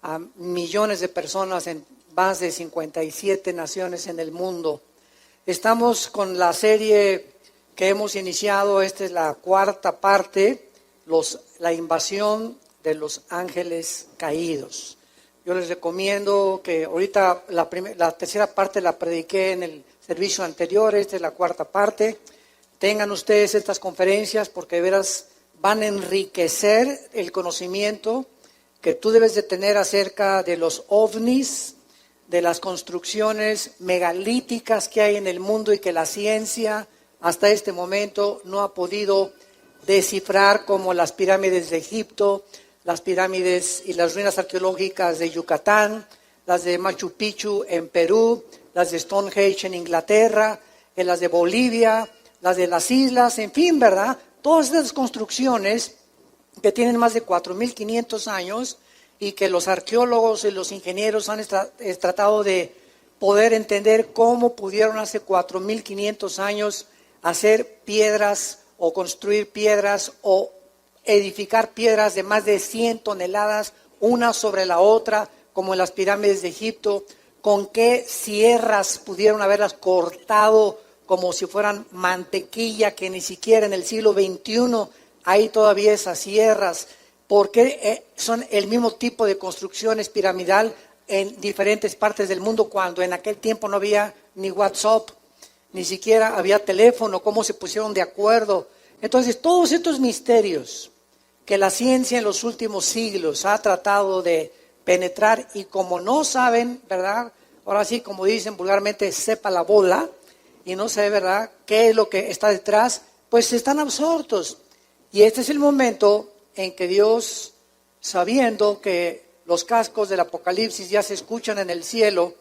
a millones de personas en más de 57 naciones en el mundo. Estamos con la serie que hemos iniciado, esta es la cuarta parte, la invasión de los ángeles caídos. Yo les recomiendo que ahorita la tercera parte la prediqué en el servicio anterior, esta es la cuarta parte. Tengan ustedes estas conferencias porque de veras van a enriquecer el conocimiento que tú debes de tener acerca de los ovnis, de las construcciones megalíticas que hay en el mundo y que la ciencia hasta este momento no ha podido descifrar, como las pirámides de Egipto, las pirámides y las ruinas arqueológicas de Yucatán, las de Machu Picchu en Perú, las de Stonehenge en Inglaterra, las de Bolivia, las de las islas, en fin, ¿verdad? Todas estas construcciones que tienen más de 4.500 años y que los arqueólogos y los ingenieros han tratado de poder entender cómo pudieron hace 4.500 años hacer piedras o construir piedras o edificar piedras de más de 100 toneladas, una sobre la otra, como en las pirámides de Egipto, con qué sierras pudieron haberlas cortado como si fueran mantequilla, que ni siquiera en el siglo XXI hay todavía esas sierras, porque son el mismo tipo de construcciones piramidal en diferentes partes del mundo, cuando en aquel tiempo no había ni WhatsApp, ni siquiera había teléfono, cómo se pusieron de acuerdo. Entonces, todos estos misterios que la ciencia en los últimos siglos ha tratado de penetrar, y como no saben, ¿verdad? Ahora sí, como dicen vulgarmente, sepa la bola, y no sabe, ¿verdad?, qué es lo que está detrás, pues están absortos. Y este es el momento en que Dios, sabiendo que los cascos del Apocalipsis ya se escuchan en el cielo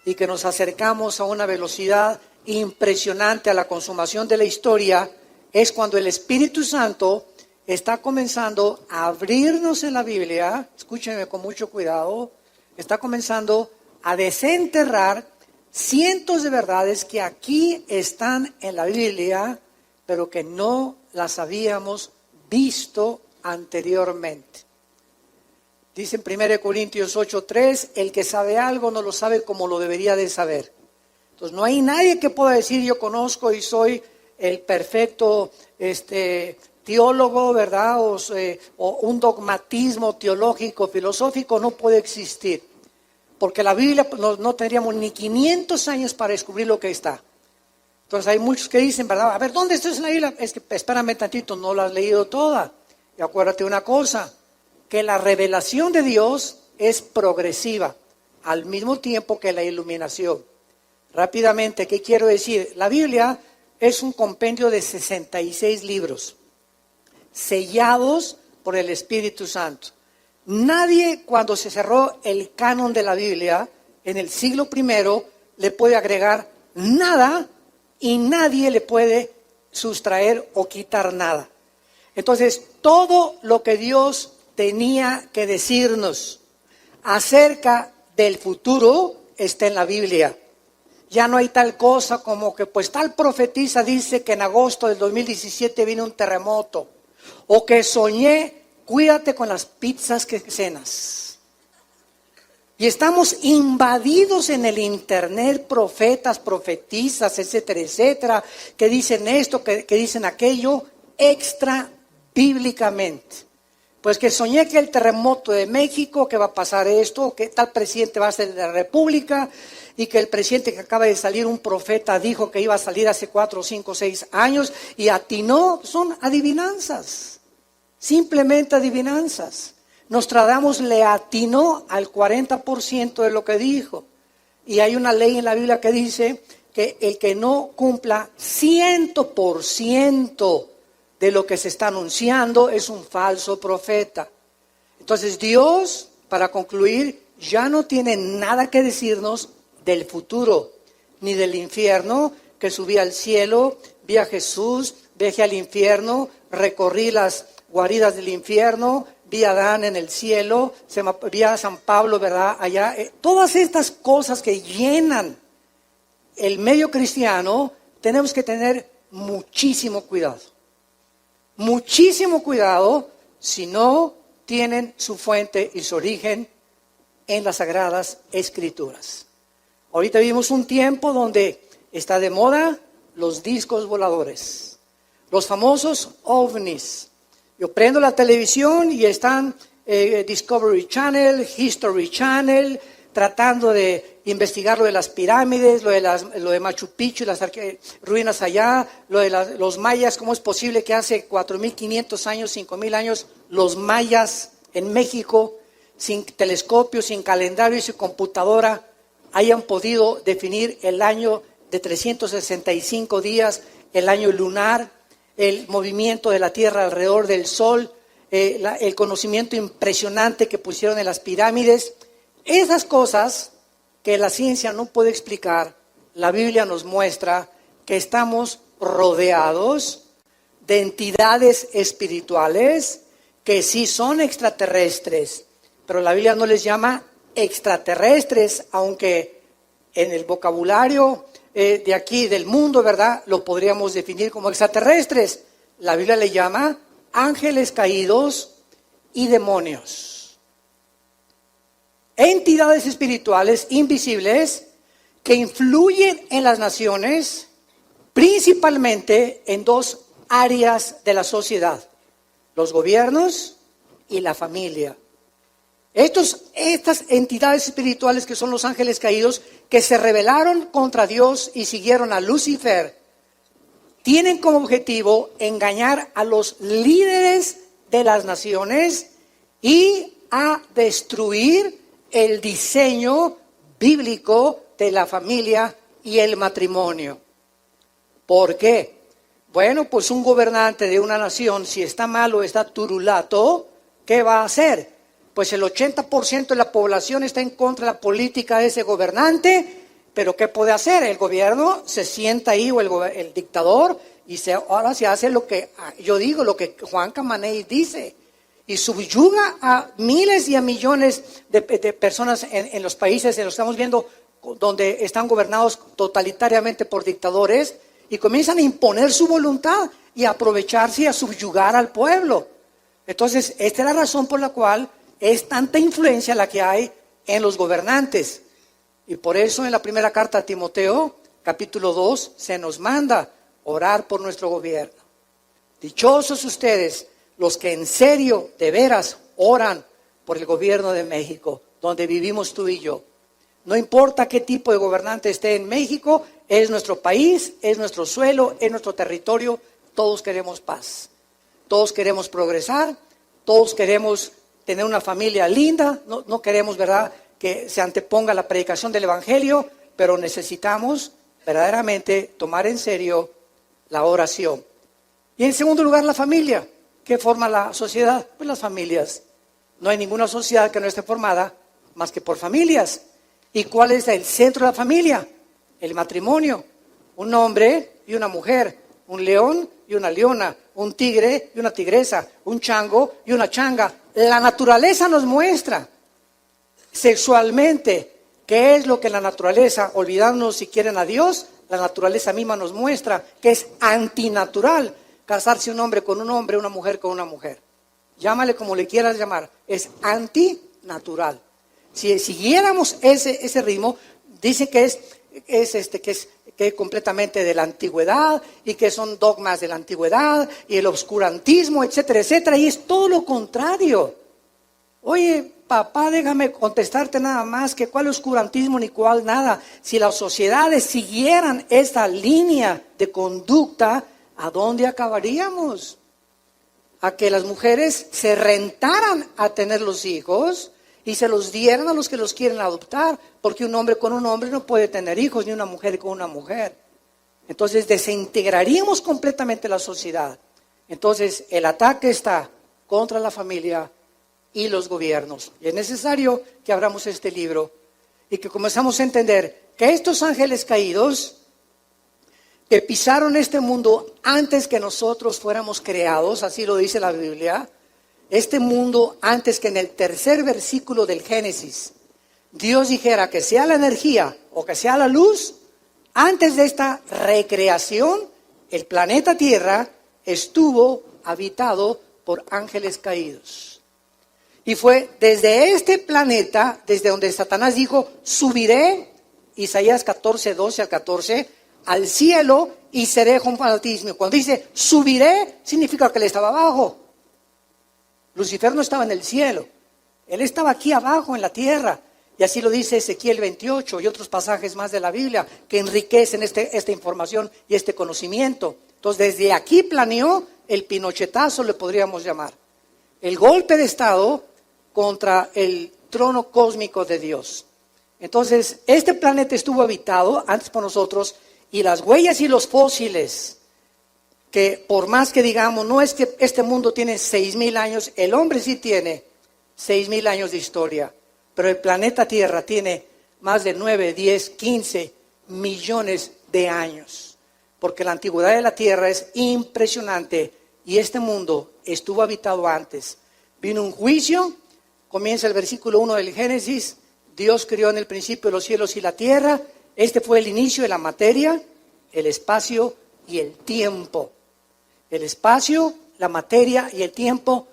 y que nos acercamos a una velocidad impresionante a la consumación de la historia, es cuando el Espíritu Santo está comenzando a abrirnos en la Biblia, escúchenme con mucho cuidado, está comenzando a desenterrar cientos de verdades que aquí están en la Biblia, pero que no las habíamos visto anteriormente. Dice en 1 Corintios 8:3, el que sabe algo no lo sabe como lo debería de saber. Entonces no hay nadie que pueda decir yo conozco y soy el perfecto teólogo, ¿verdad? O un dogmatismo teológico, filosófico no puede existir. Porque la Biblia no tendríamos ni 500 años para descubrir lo que está. Entonces hay muchos que dicen, ¿verdad? A ver, ¿dónde está en la Biblia? Es que espérame tantito, no la has leído toda. Y acuérdate una cosa, que la revelación de Dios es progresiva, al mismo tiempo que la iluminación. Rápidamente, ¿qué quiero decir? La Biblia es un compendio de 66 libros, sellados por el Espíritu Santo. Nadie, cuando se cerró el canon de la Biblia en el siglo I, le puede agregar nada y nadie le puede sustraer o quitar nada. Entonces, todo lo que Dios tenía que decirnos acerca del futuro está en la Biblia. Ya no hay tal cosa como que pues tal profetisa dice que en agosto del 2017 viene un terremoto, o que soñé. Cuídate con las pizzas que cenas. Y estamos invadidos en el internet, profetas, profetisas, etcétera, etcétera, que dicen esto, que dicen aquello, extra bíblicamente. Pues que soñé que el terremoto de México, que va a pasar esto, que tal presidente va a ser de la República, y que el presidente que acaba de salir, un profeta, dijo que iba a salir hace 4, 5, 6 años, y atinó. Son adivinanzas. Simplemente adivinanzas. Nostradamus le atinó al 40% de lo que dijo. Y hay una ley en la Biblia que dice que el que no cumpla 100% de lo que se está anunciando es un falso profeta. Entonces Dios, para concluir, ya no tiene nada que decirnos del futuro, ni del infierno, que subí al cielo, vi a Jesús, viajé al infierno, recorrí las guaridas del infierno, vi a Adán en el cielo, vi a San Pablo, ¿verdad? Allá, todas estas cosas que llenan el medio cristiano, tenemos que tener muchísimo cuidado. Muchísimo cuidado si no tienen su fuente y su origen en las Sagradas Escrituras. Ahorita vivimos un tiempo donde está de moda los discos voladores, los famosos ovnis. Yo prendo la televisión y están Discovery Channel, History Channel, tratando de investigar lo de las pirámides, lo de Machu Picchu, las ruinas allá, lo de los mayas. ¿Cómo es posible que hace 4.500 años, 5.000 años, los mayas en México, sin telescopio, sin calendario y sin computadora, hayan podido definir el año de 365 días, el año lunar, el movimiento de la Tierra alrededor del Sol, el conocimiento impresionante que pusieron en las pirámides? Esas cosas que la ciencia no puede explicar, la Biblia nos muestra que estamos rodeados de entidades espirituales que sí son extraterrestres, pero la Biblia no les llama extraterrestres, aunque en el vocabulario de aquí, del mundo, ¿verdad?, lo podríamos definir como extraterrestres. La Biblia le llama ángeles caídos y demonios. Entidades espirituales invisibles que influyen en las naciones, principalmente en dos áreas de la sociedad: los gobiernos y la familia. Estas entidades espirituales que son los ángeles caídos, que se rebelaron contra Dios y siguieron a Lucifer, tienen como objetivo engañar a los líderes de las naciones y a destruir el diseño bíblico de la familia y el matrimonio. ¿Por qué? Bueno, pues un gobernante de una nación, si está malo, está turulato, ¿qué va a hacer? Pues el 80% de la población está en contra de la política de ese gobernante, pero ¿qué puede hacer? El gobierno se sienta ahí, o el dictador, y ahora se hace lo que yo digo, lo que Juan Camaney dice, y subyuga a miles y a millones de personas en los países, lo estamos viendo, donde están gobernados totalitariamente por dictadores, y comienzan a imponer su voluntad y a aprovecharse y a subyugar al pueblo. Entonces, esta es la razón por la cual es tanta influencia la que hay en los gobernantes. Y por eso en la primera carta a Timoteo, capítulo 2, se nos manda orar por nuestro gobierno. Dichosos ustedes, los que en serio, de veras, oran por el gobierno de México, donde vivimos tú y yo. No importa qué tipo de gobernante esté en México, es nuestro país, es nuestro suelo, es nuestro territorio. Todos queremos paz, todos queremos progresar, todos queremos tener una familia linda, no queremos, ¿verdad?, que se anteponga la predicación del Evangelio, pero necesitamos verdaderamente tomar en serio la oración. Y en segundo lugar, la familia. ¿Qué forma la sociedad? Pues las familias. No hay ninguna sociedad que no esté formada más que por familias. ¿Y cuál es el centro de la familia? El matrimonio. Un hombre y una mujer, un león y una leona, un tigre y una tigresa, un chango y una changa. La naturaleza nos muestra sexualmente qué es lo que la naturaleza, olvidándonos si quieren a Dios, la naturaleza misma nos muestra que es antinatural casarse un hombre con un hombre, una mujer con una mujer. Llámale como le quieras llamar, es antinatural. Si siguiéramos ese ritmo, dicen que es completamente de la antigüedad y que son dogmas de la antigüedad y el obscurantismo, etcétera, etcétera, y es todo lo contrario. Oye, papá, déjame contestarte nada más, que cuál oscurantismo ni cuál nada. Si las sociedades siguieran esta línea de conducta, ¿a dónde acabaríamos? A que las mujeres se rentaran a tener los hijos y se los dieran a los que los quieren adoptar, porque un hombre con un hombre no puede tener hijos, ni una mujer con una mujer. Entonces desintegraríamos completamente la sociedad. Entonces el ataque está contra la familia y los gobiernos. Y es necesario que abramos este libro y que comenzamos a entender que estos ángeles caídos que pisaron este mundo antes que nosotros fuéramos creados, así lo dice la Biblia, este mundo antes que en el tercer versículo del Génesis, Dios dijera que sea la energía o que sea la luz, antes de esta recreación, el planeta Tierra estuvo habitado por ángeles caídos. Y fue desde este planeta, desde donde Satanás dijo, subiré, Isaías 14, 12 al 14, al cielo y seré con fanatismo. Cuando dice subiré, significa que él estaba abajo. Lucifer no estaba en el cielo, él estaba aquí abajo en la tierra. Y así lo dice Ezequiel 28 y otros pasajes más de la Biblia que enriquecen esta información y este conocimiento. Entonces desde aquí planeó el pinochetazo, le podríamos llamar. El golpe de estado contra el trono cósmico de Dios. Entonces este planeta estuvo habitado antes por nosotros y las huellas y los fósiles, que por más que digamos, no es que este mundo tiene 6,000 años, el hombre sí tiene 6,000 años de historia, pero el planeta Tierra tiene más de 9, 10, 15 millones de años, porque la antigüedad de la Tierra es impresionante y este mundo estuvo habitado antes. Vino un juicio, comienza el versículo 1 del Génesis, Dios creó en el principio los cielos y la tierra, este fue el inicio de la materia, el espacio y el tiempo. El espacio, la materia y el tiempo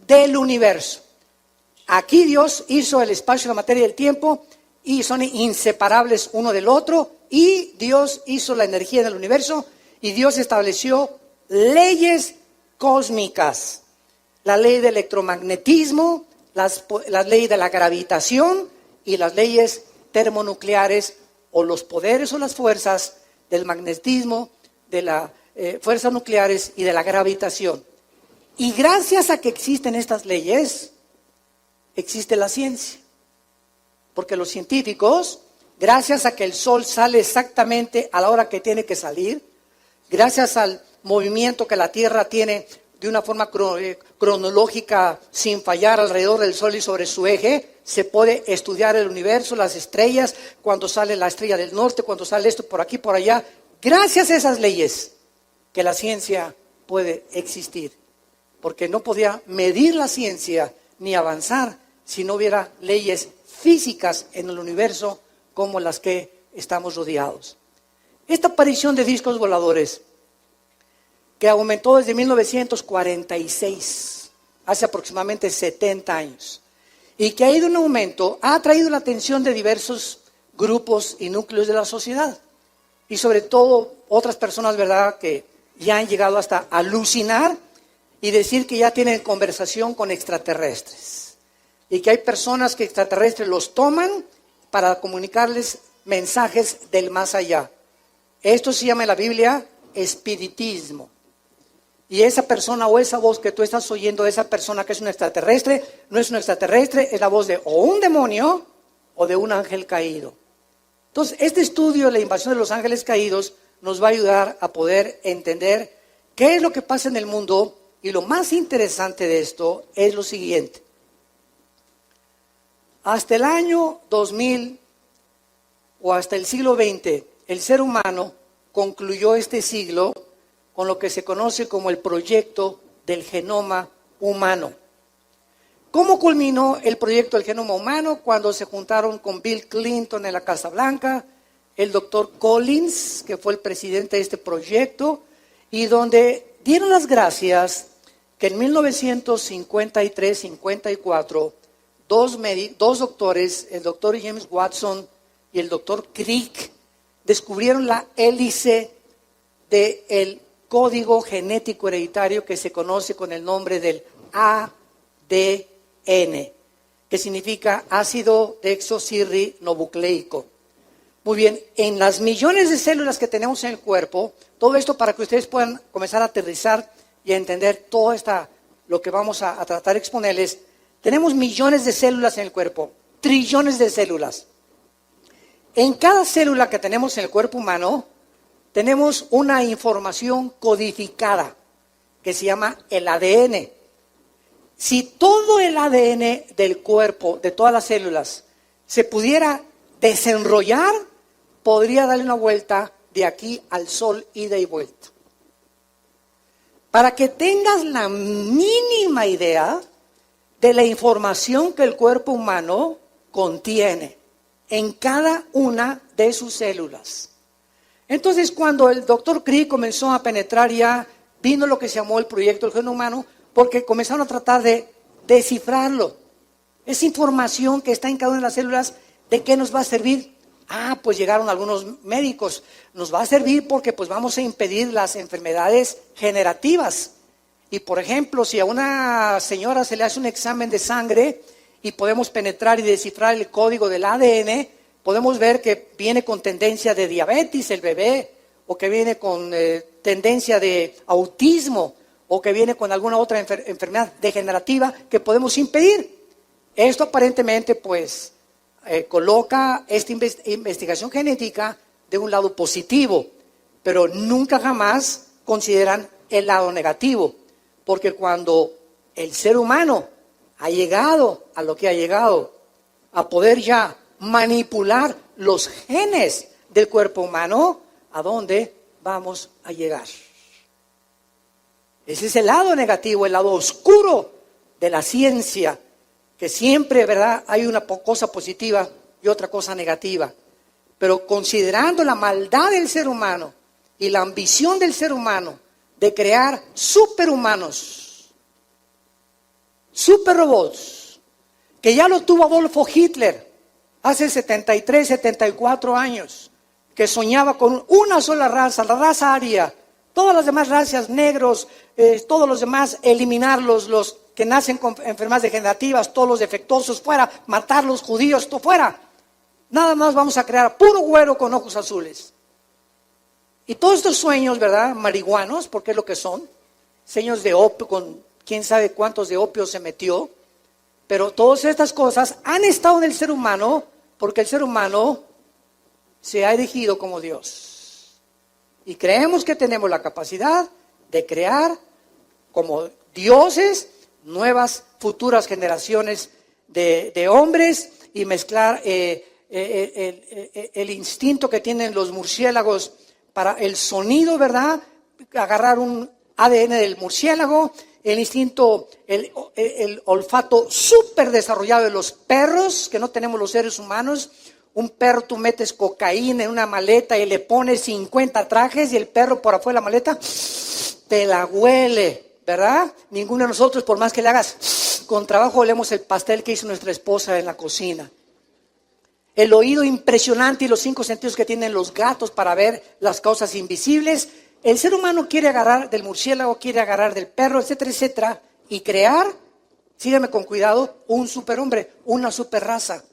del universo. Aquí Dios hizo el espacio, la materia y el tiempo y son inseparables uno del otro, y Dios hizo la energía del universo y Dios estableció leyes cósmicas, la ley del electromagnetismo, las leyes de la gravitación y las leyes termonucleares, o los poderes o las fuerzas del magnetismo, de las fuerzas nucleares y de la gravitación. Y gracias a que existen estas leyes, existe la ciencia. Porque los científicos, gracias a que el sol sale exactamente a la hora que tiene que salir, gracias al movimiento que la Tierra tiene de una forma cronológica sin fallar alrededor del sol y sobre su eje, se puede estudiar el universo, las estrellas, cuando sale la estrella del norte, cuando sale esto por aquí, por allá. Gracias a esas leyes que la ciencia puede existir, porque no podía medir la ciencia ni avanzar si no hubiera leyes físicas en el universo como las que estamos rodeados. Esta aparición de discos voladores, que aumentó desde 1946, hace aproximadamente 70 años, y que ha ido en aumento, ha atraído la atención de diversos grupos y núcleos de la sociedad, y sobre todo otras personas, ¿verdad?, que ya han llegado hasta alucinar y decir que ya tienen conversación con extraterrestres, y que hay personas que extraterrestres los toman para comunicarles mensajes del más allá. Esto se llama en la Biblia espiritismo. Y esa persona o esa voz que tú estás oyendo de esa persona que es un extraterrestre, no es un extraterrestre, es la voz de o un demonio o de un ángel caído. Entonces, este estudio de la invasión de los ángeles caídos nos va a ayudar a poder entender qué es lo que pasa en el mundo, y lo más interesante de esto es lo siguiente. Hasta el año 2000 o hasta el siglo XX, el ser humano concluyó este siglo con lo que se conoce como el proyecto del genoma humano. ¿Cómo culminó el proyecto del genoma humano? Cuando se juntaron con Bill Clinton en la Casa Blanca, el doctor Collins, que fue el presidente de este proyecto, y donde dieron las gracias que en 1953-54, dos doctores, el doctor James Watson y el doctor Crick, descubrieron la hélice del código genético hereditario que se conoce con el nombre del ADN, que significa ácido desoxirribonucleico. Muy bien, en las millones de células que tenemos en el cuerpo, todo esto para que ustedes puedan comenzar a aterrizar y a entender todo lo que vamos a tratar de exponerles. Tenemos millones de células en el cuerpo, trillones de células. En cada célula que tenemos en el cuerpo humano, tenemos una información codificada que se llama el ADN. Si todo el ADN del cuerpo, de todas las células, se pudiera desenrollar, podría darle una vuelta de aquí al sol, ida y vuelta. Para que tengas la mínima idea de la información que el cuerpo humano contiene en cada una de sus células. Entonces, cuando el doctor Crick comenzó a penetrar, ya vino lo que se llamó el proyecto del genoma humano, porque comenzaron a tratar de descifrarlo. Esa información que está en cada una de las células, ¿de qué nos va a servir? Pues llegaron algunos médicos. Nos va a servir porque pues vamos a impedir las enfermedades generativas. Y por ejemplo, si a una señora se le hace un examen de sangre y podemos penetrar y descifrar el código del ADN, podemos ver que viene con tendencia de diabetes el bebé, o que viene con tendencia de autismo, o que viene con alguna otra enfermedad degenerativa que podemos impedir. Esto aparentemente pues coloca esta investigación genética de un lado positivo, pero nunca jamás consideran el lado negativo, porque cuando el ser humano ha llegado a lo que ha llegado, a poder ya manipular los genes del cuerpo humano, ¿a dónde vamos a llegar? Ese es el lado negativo, el lado oscuro de la ciencia, que siempre, ¿verdad?, hay una cosa positiva y otra cosa negativa. Pero considerando la maldad del ser humano y la ambición del ser humano de crear superhumanos, superrobots, que ya lo tuvo Adolfo Hitler hace 73, 74 años, que soñaba con una sola raza, la raza aria, todas las demás razas, negros, todos los demás, eliminarlos, los que nacen con enfermedades degenerativas, todos los defectuosos fuera, matar los judíos, todo fuera. Nada más vamos a crear puro güero con ojos azules. Y todos estos sueños, ¿verdad?, marihuanos, porque es lo que son, sueños de opio, con quién sabe cuántos de opio se metió, pero todas estas cosas han estado en el ser humano, porque el ser humano se ha erigido como Dios. Y creemos que tenemos la capacidad de crear como dioses nuevas futuras generaciones de hombres y mezclar el instinto que tienen los murciélagos para el sonido, ¿verdad? Agarrar un ADN del murciélago, el instinto, el olfato súper desarrollado de los perros, que no tenemos los seres humanos. Un perro, tú metes cocaína en una maleta y le pones 50 trajes y el perro por afuera de la maleta te la huele, ¿verdad? Ninguno de nosotros, por más que le hagas con trabajo, olemos el pastel que hizo nuestra esposa en la cocina. El oído impresionante y los 5 sentidos que tienen los gatos para ver las cosas invisibles. El ser humano quiere agarrar del murciélago, quiere agarrar del perro, etcétera, etcétera, y crear, sígueme con cuidado, un superhombre, una superraza.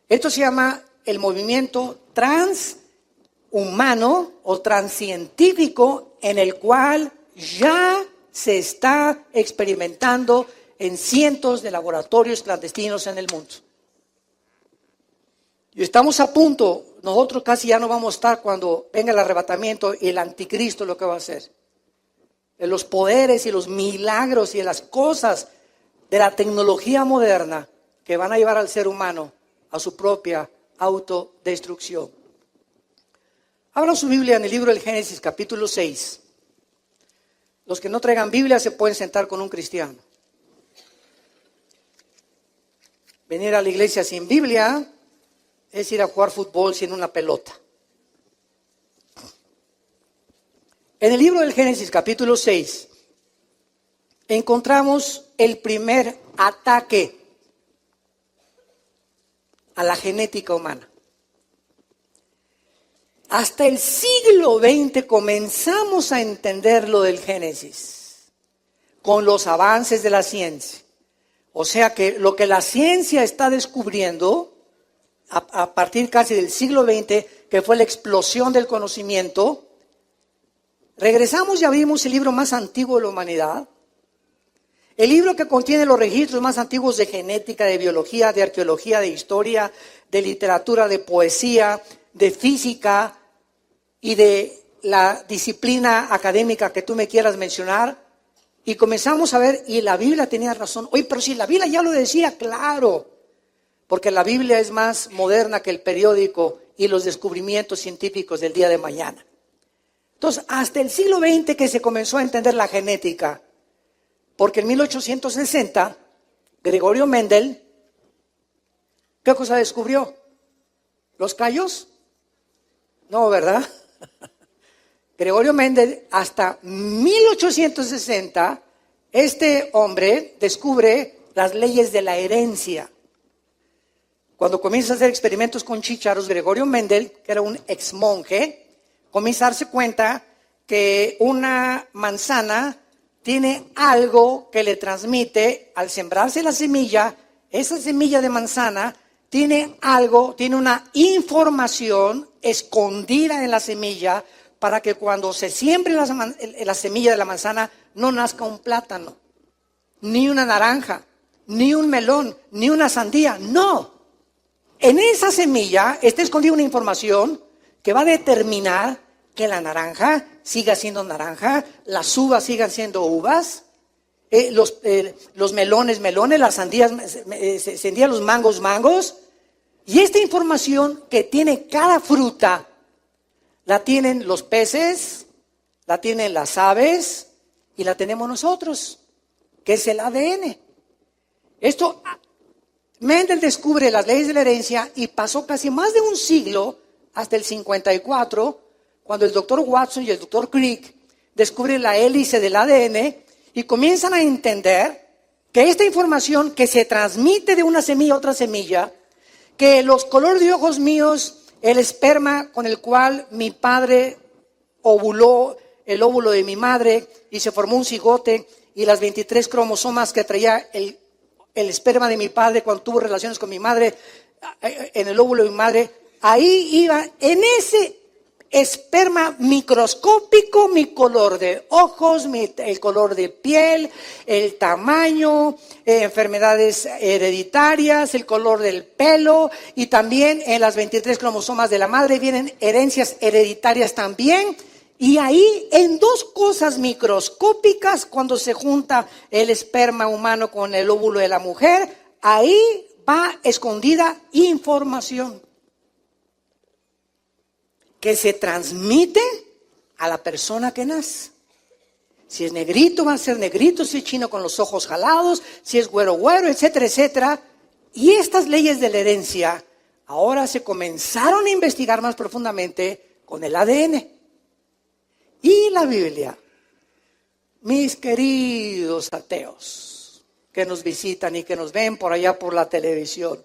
Esto se llama el movimiento transhumano o transcientífico, en el cual ya se está experimentando en cientos de laboratorios clandestinos en el mundo. Y estamos a punto, nosotros casi ya no vamos a estar cuando venga el arrebatamiento y el anticristo lo que va a hacer. En los poderes y los milagros y las cosas de la tecnología moderna que van a llevar al ser humano a su propia autodestrucción. Abran su Biblia en el libro del Génesis, capítulo 6. Los que no traigan Biblia se pueden sentar con un cristiano. Venir a la iglesia sin Biblia es ir a jugar fútbol sin una pelota. En el libro del Génesis, capítulo 6, encontramos el primer ataque a la genética humana. Hasta el siglo XX comenzamos a entender lo del Génesis, con los avances de la ciencia. O sea que lo que la ciencia está descubriendo, a partir casi del siglo XX, que fue la explosión del conocimiento, regresamos y abrimos el libro más antiguo de la humanidad, el libro que contiene los registros más antiguos de genética, de biología, de arqueología, de historia, de literatura, de poesía, de física y de la disciplina académica que tú me quieras mencionar. Y comenzamos a ver, y la Biblia tenía razón. Oye, pero si la Biblia ya lo decía, claro, porque la Biblia es más moderna que el periódico y los descubrimientos científicos del día de mañana. Entonces, hasta el siglo XX que se comenzó a entender la genética, porque en 1860, Gregorio Mendel, ¿qué cosa descubrió? ¿Los callos? No, ¿verdad? Gregorio Mendel, hasta 1860, este hombre descubre las leyes de la herencia. Cuando comienza a hacer experimentos con chícharos, Gregorio Mendel, que era un ex monje, comienza a darse cuenta que una manzana tiene algo que le transmite al sembrarse la semilla. Esa semilla de manzana tiene algo, tiene una información escondida en la semilla para que cuando se siembre la semilla de la manzana no nazca un plátano, ni una naranja, ni un melón, ni una sandía. No. En esa semilla está escondida una información que va a determinar que la naranja siga siendo naranja, las uvas sigan siendo uvas, los melones, las sandías, los mangos. Y esta información que tiene cada fruta, la tienen los peces, la tienen las aves y la tenemos nosotros, que es el ADN. Esto, Mendel descubre las leyes de la herencia y pasó casi más de un siglo, hasta el 54, cuando el doctor Watson y el doctor Crick descubren la hélice del ADN y comienzan a entender que esta información que se transmite de una semilla a otra semilla, que los colores de ojos míos, el esperma con el cual mi padre ovuló, el óvulo de mi madre y se formó un cigote, y las 23 cromosomas que traía el esperma de mi padre cuando tuvo relaciones con mi madre, en el óvulo de mi madre, ahí iba, en ese esperma microscópico, mi color de ojos, el color de piel, el tamaño, enfermedades hereditarias, el color del pelo, y también en las 23 cromosomas de la madre vienen herencias hereditarias también. Y ahí, en dos cosas microscópicas, cuando se junta el esperma humano con el óvulo de la mujer, ahí va escondida información que se transmite a la persona que nace. Si es negrito, va a ser negrito; si es chino, con los ojos jalados; si es güero, etcétera, etcétera. Y estas leyes de la herencia ahora se comenzaron a investigar más profundamente con el ADN. Y la Biblia, mis queridos ateos que nos visitan y que nos ven por allá por la televisión,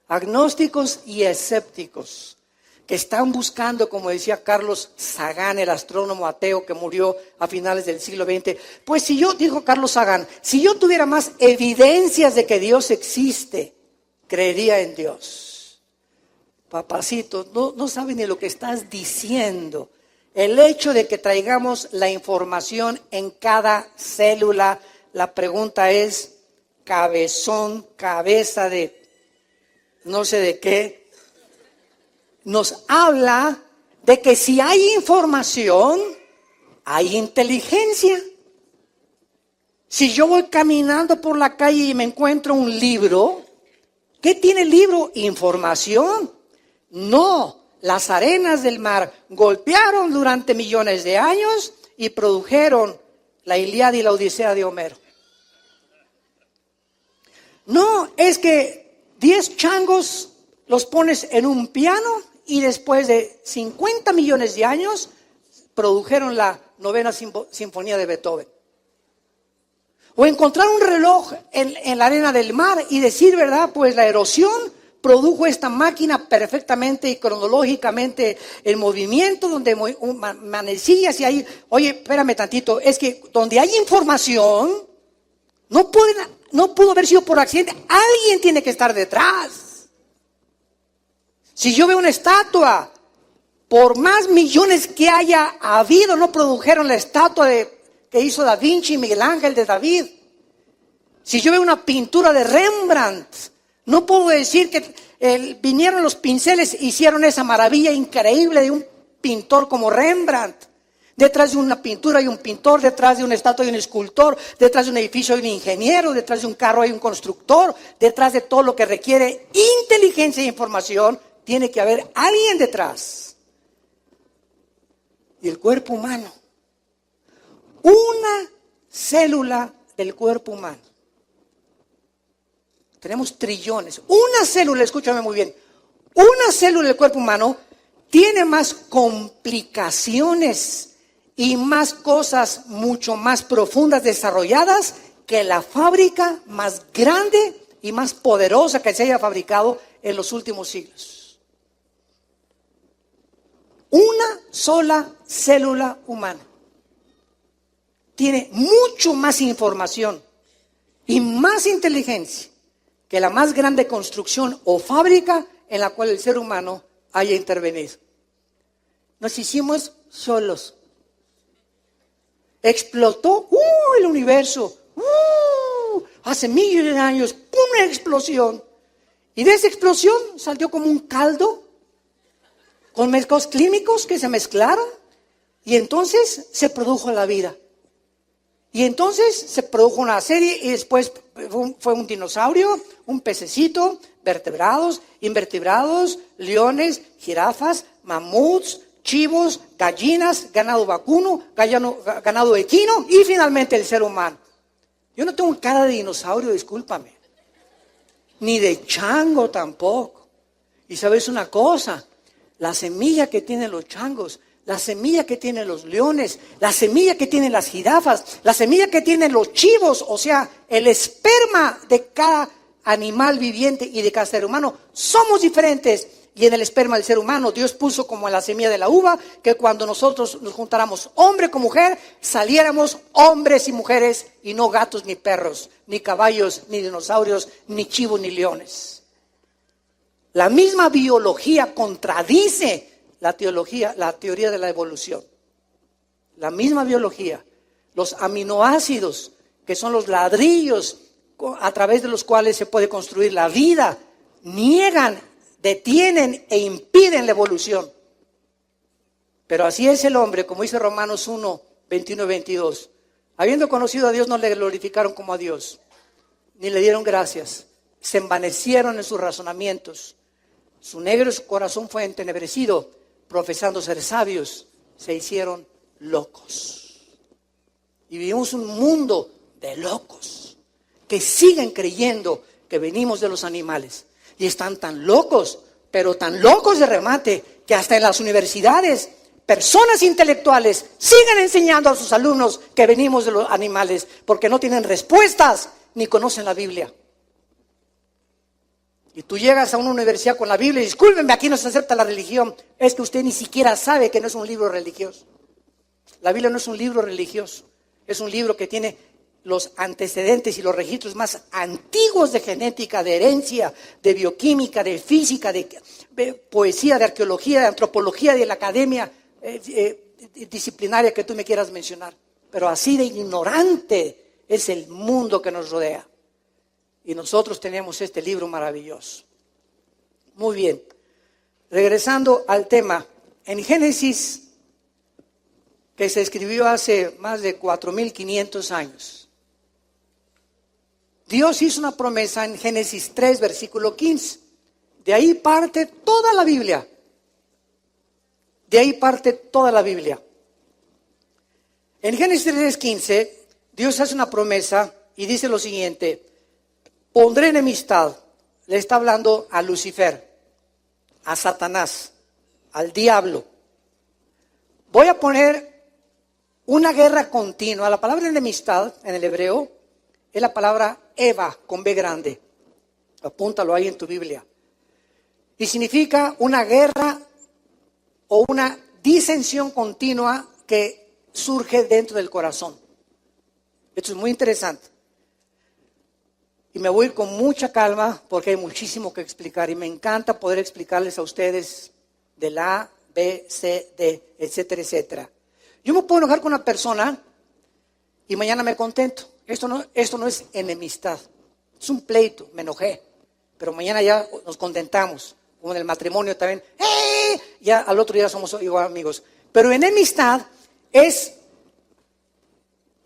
agnósticos y escépticos, que están buscando, como decía Carlos Sagan, el astrónomo ateo que murió a finales del siglo XX, pues dijo Carlos Sagan, si yo tuviera más evidencias de que Dios existe, creería en Dios. Papacito, no saben ni lo que estás diciendo. El hecho de que traigamos la información en cada célula, la pregunta es, cabezón, cabeza de no sé de qué, nos habla de que si hay información, hay inteligencia. Si yo voy caminando por la calle y me encuentro un libro, ¿qué tiene el libro? Información. No. Las arenas del mar golpearon durante millones de años y produjeron la Ilíada y la Odisea de Homero. No, es que 10 changos los pones en un piano y después de 50 millones de años produjeron la 9ª sinfonía de Beethoven. O encontrar un reloj en la arena del mar y decir, ¿verdad? Pues la erosión produjo esta máquina perfectamente y cronológicamente en movimiento, donde manecillas y ahí, oye, espérame tantito, es que donde hay información, no pudo haber sido por accidente, alguien tiene que estar detrás. Si yo veo una estatua, por más millones que haya habido, no produjeron la estatua que hizo Da Vinci y Miguel Ángel de David. Si yo veo una pintura de Rembrandt, no puedo decir que vinieron los pinceles, hicieron esa maravilla increíble de un pintor como Rembrandt. Detrás de una pintura hay un pintor, detrás de una estatua hay un escultor, detrás de un edificio hay un ingeniero, detrás de un carro hay un constructor, detrás de todo lo que requiere inteligencia e información, tiene que haber alguien detrás. Y el cuerpo humano, una célula del cuerpo humano. Tenemos trillones. Una célula, escúchame muy bien, una célula del cuerpo humano tiene más complicaciones y más cosas mucho más profundas desarrolladas que la fábrica más grande y más poderosa que se haya fabricado en los últimos siglos. Una sola célula humana tiene mucho más información y más inteligencia que la más grande construcción o fábrica en la cual el ser humano haya intervenido. Nos hicimos solos. Explotó el universo. Hace millones de años, una explosión. Y de esa explosión salió como un caldo con mezclados químicos que se mezclaron. Y entonces se produjo la vida. Y entonces se produjo una serie y después fue un dinosaurio, un pececito, vertebrados, invertebrados, leones, jirafas, mamuts, chivos, gallinas, ganado vacuno, ganado equino y finalmente el ser humano. Yo no tengo cara de dinosaurio, discúlpame. Ni de chango tampoco. Y sabes una cosa, la semilla que tienen los changos, la semilla que tienen los leones, la semilla que tienen las jirafas, la semilla que tienen los chivos, o sea, el esperma de cada animal viviente y de cada ser humano, somos diferentes. Y en el esperma del ser humano, Dios puso como en la semilla de la uva, que cuando nosotros nos juntáramos hombre con mujer, saliéramos hombres y mujeres, y no gatos ni perros, ni caballos, ni dinosaurios, ni chivos, ni leones. La misma biología contradice la teoría de la evolución. La misma biología, los aminoácidos, que son los ladrillos a través de los cuales se puede construir la vida, niegan, detienen e impiden la evolución. Pero así es el hombre, como dice Romanos 1, 21 y 22. Habiendo conocido a Dios, no le glorificaron como a Dios, ni le dieron gracias. Se envanecieron en sus razonamientos. Su negro corazón fue entenebrecido. Profesando ser sabios, se hicieron locos. Y vivimos un mundo de locos que siguen creyendo que venimos de los animales. Y están tan locos, pero tan locos de remate, que hasta en las universidades, personas intelectuales siguen enseñando a sus alumnos que venimos de los animales, porque no tienen respuestas ni conocen la Biblia. Y tú llegas a una universidad con la Biblia y discúlpenme, aquí no se acepta la religión. Es que usted ni siquiera sabe que no es un libro religioso. La Biblia no es un libro religioso. Es un libro que tiene los antecedentes y los registros más antiguos de genética, de herencia, de bioquímica, de física, de poesía, de arqueología, de antropología, de la academia disciplinaria que tú me quieras mencionar. Pero así de ignorante es el mundo que nos rodea. Y nosotros tenemos este libro maravilloso. Muy bien. Regresando al tema, en Génesis, que se escribió hace más de 4,500 años, Dios hizo una promesa en Génesis 3, versículo 15. De ahí parte toda la Biblia. De ahí parte toda la Biblia. En Génesis 3, 15, Dios hace una promesa y dice lo siguiente: pondré enemistad, le está hablando a Lucifer, a Satanás, al diablo. Voy a poner una guerra continua. La palabra enemistad en el hebreo es la palabra Eva con B grande. Apúntalo ahí en tu Biblia. Y significa una guerra o una disensión continua que surge dentro del corazón. Esto es muy interesante. Y me voy a ir con mucha calma porque hay muchísimo que explicar. Y me encanta poder explicarles a ustedes de la A, B, C, D, etcétera, etcétera. Yo me puedo enojar con una persona y mañana me contento. Esto no es enemistad. Es un pleito, me enojé. Pero mañana ya nos contentamos. Como en el matrimonio también. ¡Eh! Ya al otro día somos igual amigos. Pero enemistad es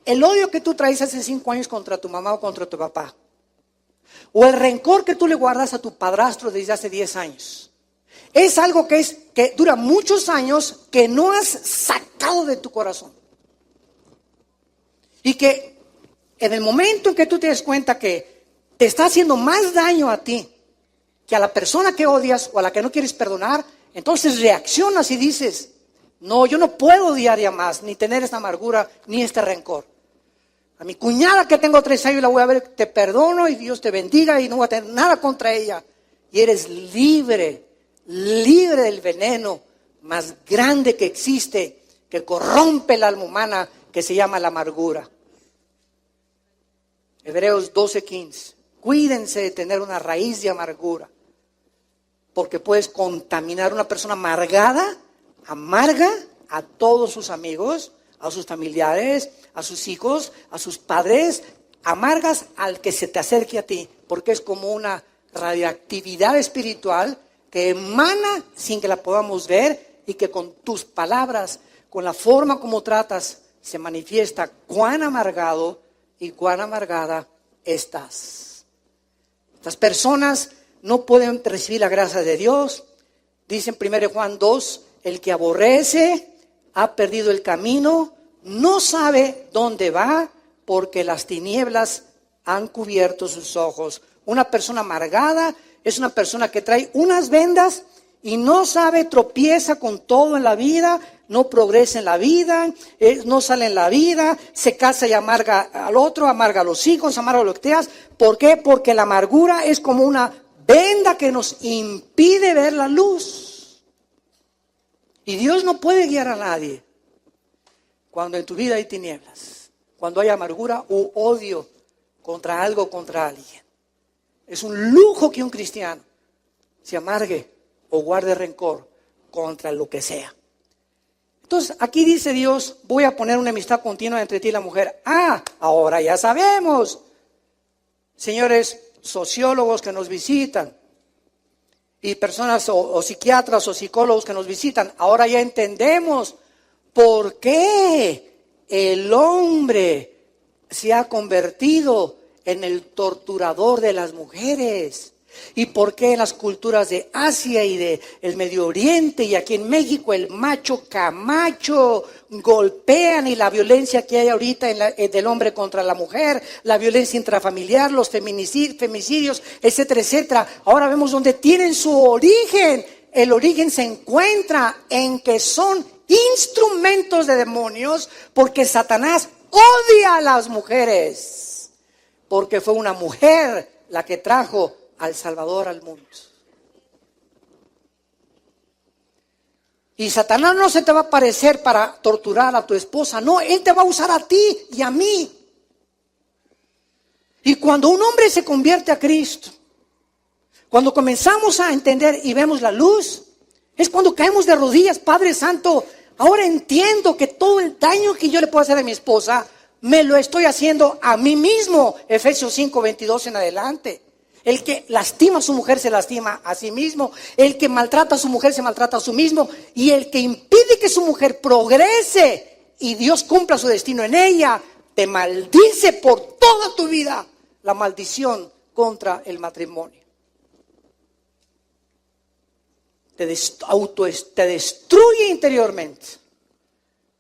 el odio que tú traes hace 5 años contra tu mamá o contra tu papá. O el rencor que tú le guardas a tu padrastro desde hace 10 años. Es algo que dura muchos años que no has sacado de tu corazón. Y que en el momento en que tú te des cuenta que te está haciendo más daño a ti que a la persona que odias o a la que no quieres perdonar, entonces reaccionas y dices: no, yo no puedo odiar ya más, ni tener esta amargura, ni este rencor. A mi cuñada que tengo 3 años la voy a ver, te perdono y Dios te bendiga y no voy a tener nada contra ella. Y eres libre del veneno más grande que existe, que corrompe el alma humana, que se llama la amargura. Hebreos 12:15. Cuídense de tener una raíz de amargura, porque puedes contaminar. Una persona amargada, amarga a todos sus amigos, a sus familiares, a sus hijos, a sus padres. Amargas al que se te acerque a ti, porque es como una radioactividad espiritual que emana sin que la podamos ver, y que con tus palabras, con la forma como tratas, se manifiesta cuán amargado y cuán amargada estás. Estas personas no pueden recibir la gracia de Dios. Dice en 1 Juan 2, el que aborrece ha perdido el camino, no sabe dónde va, porque las tinieblas han cubierto sus ojos. Una persona amargada es una persona que trae unas vendas y no sabe, tropieza con todo en la vida, no progresa en la vida, no sale en la vida, se casa y amarga al otro, amarga a los hijos, amarga a los que teas. ¿Por qué? Porque la amargura es como una venda que nos impide ver la luz. Y Dios no puede guiar a nadie cuando en tu vida hay tinieblas, cuando hay amargura u odio contra algo o contra alguien. Es un lujo que un cristiano se amargue o guarde rencor contra lo que sea. Entonces, aquí dice Dios, voy a poner una amistad continua entre ti y la mujer. Ahora ya sabemos, señores sociólogos que nos visitan, y personas o psiquiatras o psicólogos que nos visitan, ahora ya entendemos por qué el hombre se ha convertido en el torturador de las mujeres. ¿Y por qué en las culturas de Asia y de el Medio Oriente y aquí en México el macho camacho golpean, y la violencia que hay ahorita del hombre contra la mujer, la violencia intrafamiliar, los femicidios, etcétera, etcétera? Ahora vemos dónde tienen su origen. El origen se encuentra en que son instrumentos de demonios, porque Satanás odia a las mujeres, porque fue una mujer la que trajo al Salvador al mundo. Y Satanás no se te va a aparecer para torturar a tu esposa, no, él te va a usar a ti y a mí. Y cuando un hombre se convierte a Cristo, cuando comenzamos a entender y vemos la luz, es cuando caemos de rodillas. Padre Santo, ahora entiendo que todo el daño que yo le puedo hacer a mi esposa, me lo estoy haciendo a mí mismo. Efesios 5:22 en adelante. El que lastima a su mujer se lastima a sí mismo. El que maltrata a su mujer se maltrata a sí mismo. Y el que impide que su mujer progrese y Dios cumpla su destino en ella, te maldice por toda tu vida. La maldición contra el matrimonio. Te destruye interiormente.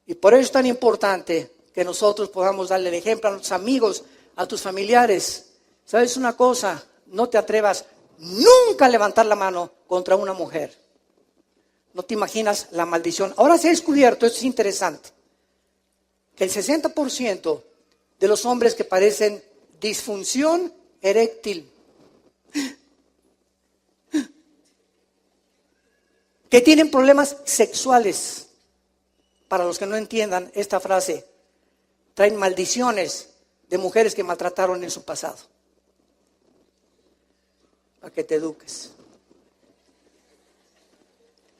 Y por eso es tan importante que nosotros podamos darle el ejemplo a nuestros amigos, a tus familiares. ¿Sabes una cosa? No te atrevas nunca a levantar la mano contra una mujer. No te imaginas la maldición. Ahora se ha descubierto, esto es interesante, que el 60% de los hombres que padecen disfunción eréctil, que tienen problemas sexuales, para los que no entiendan esta frase, traen maldiciones de mujeres que maltrataron en su pasado. Para que te eduques.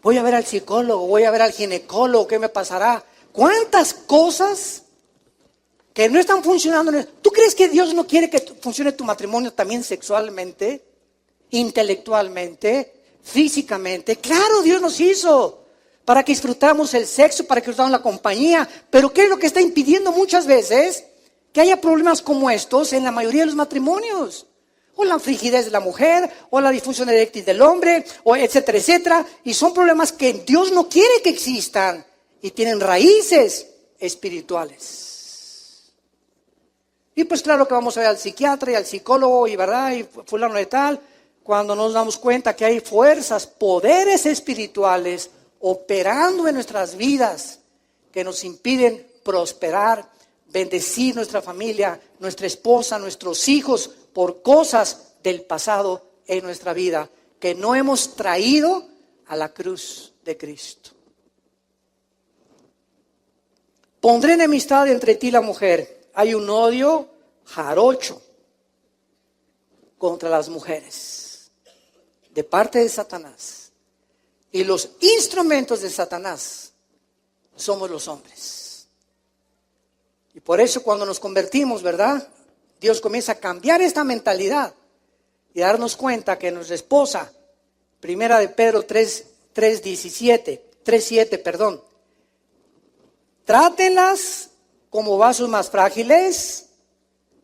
Voy a ver al psicólogo, voy a ver al ginecólogo, ¿qué me pasará? ¿Cuántas cosas que no están funcionando? ¿Tú crees que Dios no quiere que funcione tu matrimonio también sexualmente, intelectualmente, físicamente? Claro, Dios nos hizo para que disfrutáramos el sexo, para que disfrutáramos la compañía. Pero ¿qué es lo que está impidiendo muchas veces que haya problemas como estos en la mayoría de los matrimonios? O la frigidez de la mujer, o la disfunción eréctil del hombre, o etcétera, etcétera. Y son problemas que Dios no quiere que existan y tienen raíces espirituales. Y pues claro que vamos a ver al psiquiatra y al psicólogo y verdad, y fulano de tal, cuando nos damos cuenta que hay fuerzas, poderes espirituales operando en nuestras vidas que nos impiden prosperar, bendecir nuestra familia, nuestra esposa, nuestros hijos, por cosas del pasado en nuestra vida que no hemos traído a la cruz de Cristo. Pondré enemistad entre ti y la mujer. Hay un odio jarocho contra las mujeres de parte de Satanás. Y los instrumentos de Satanás somos los hombres. Y por eso cuando nos convertimos, ¿verdad? Dios comienza a cambiar esta mentalidad y darnos cuenta que nuestra esposa, primera de Pedro 3:7, trátenlas como vasos más frágiles,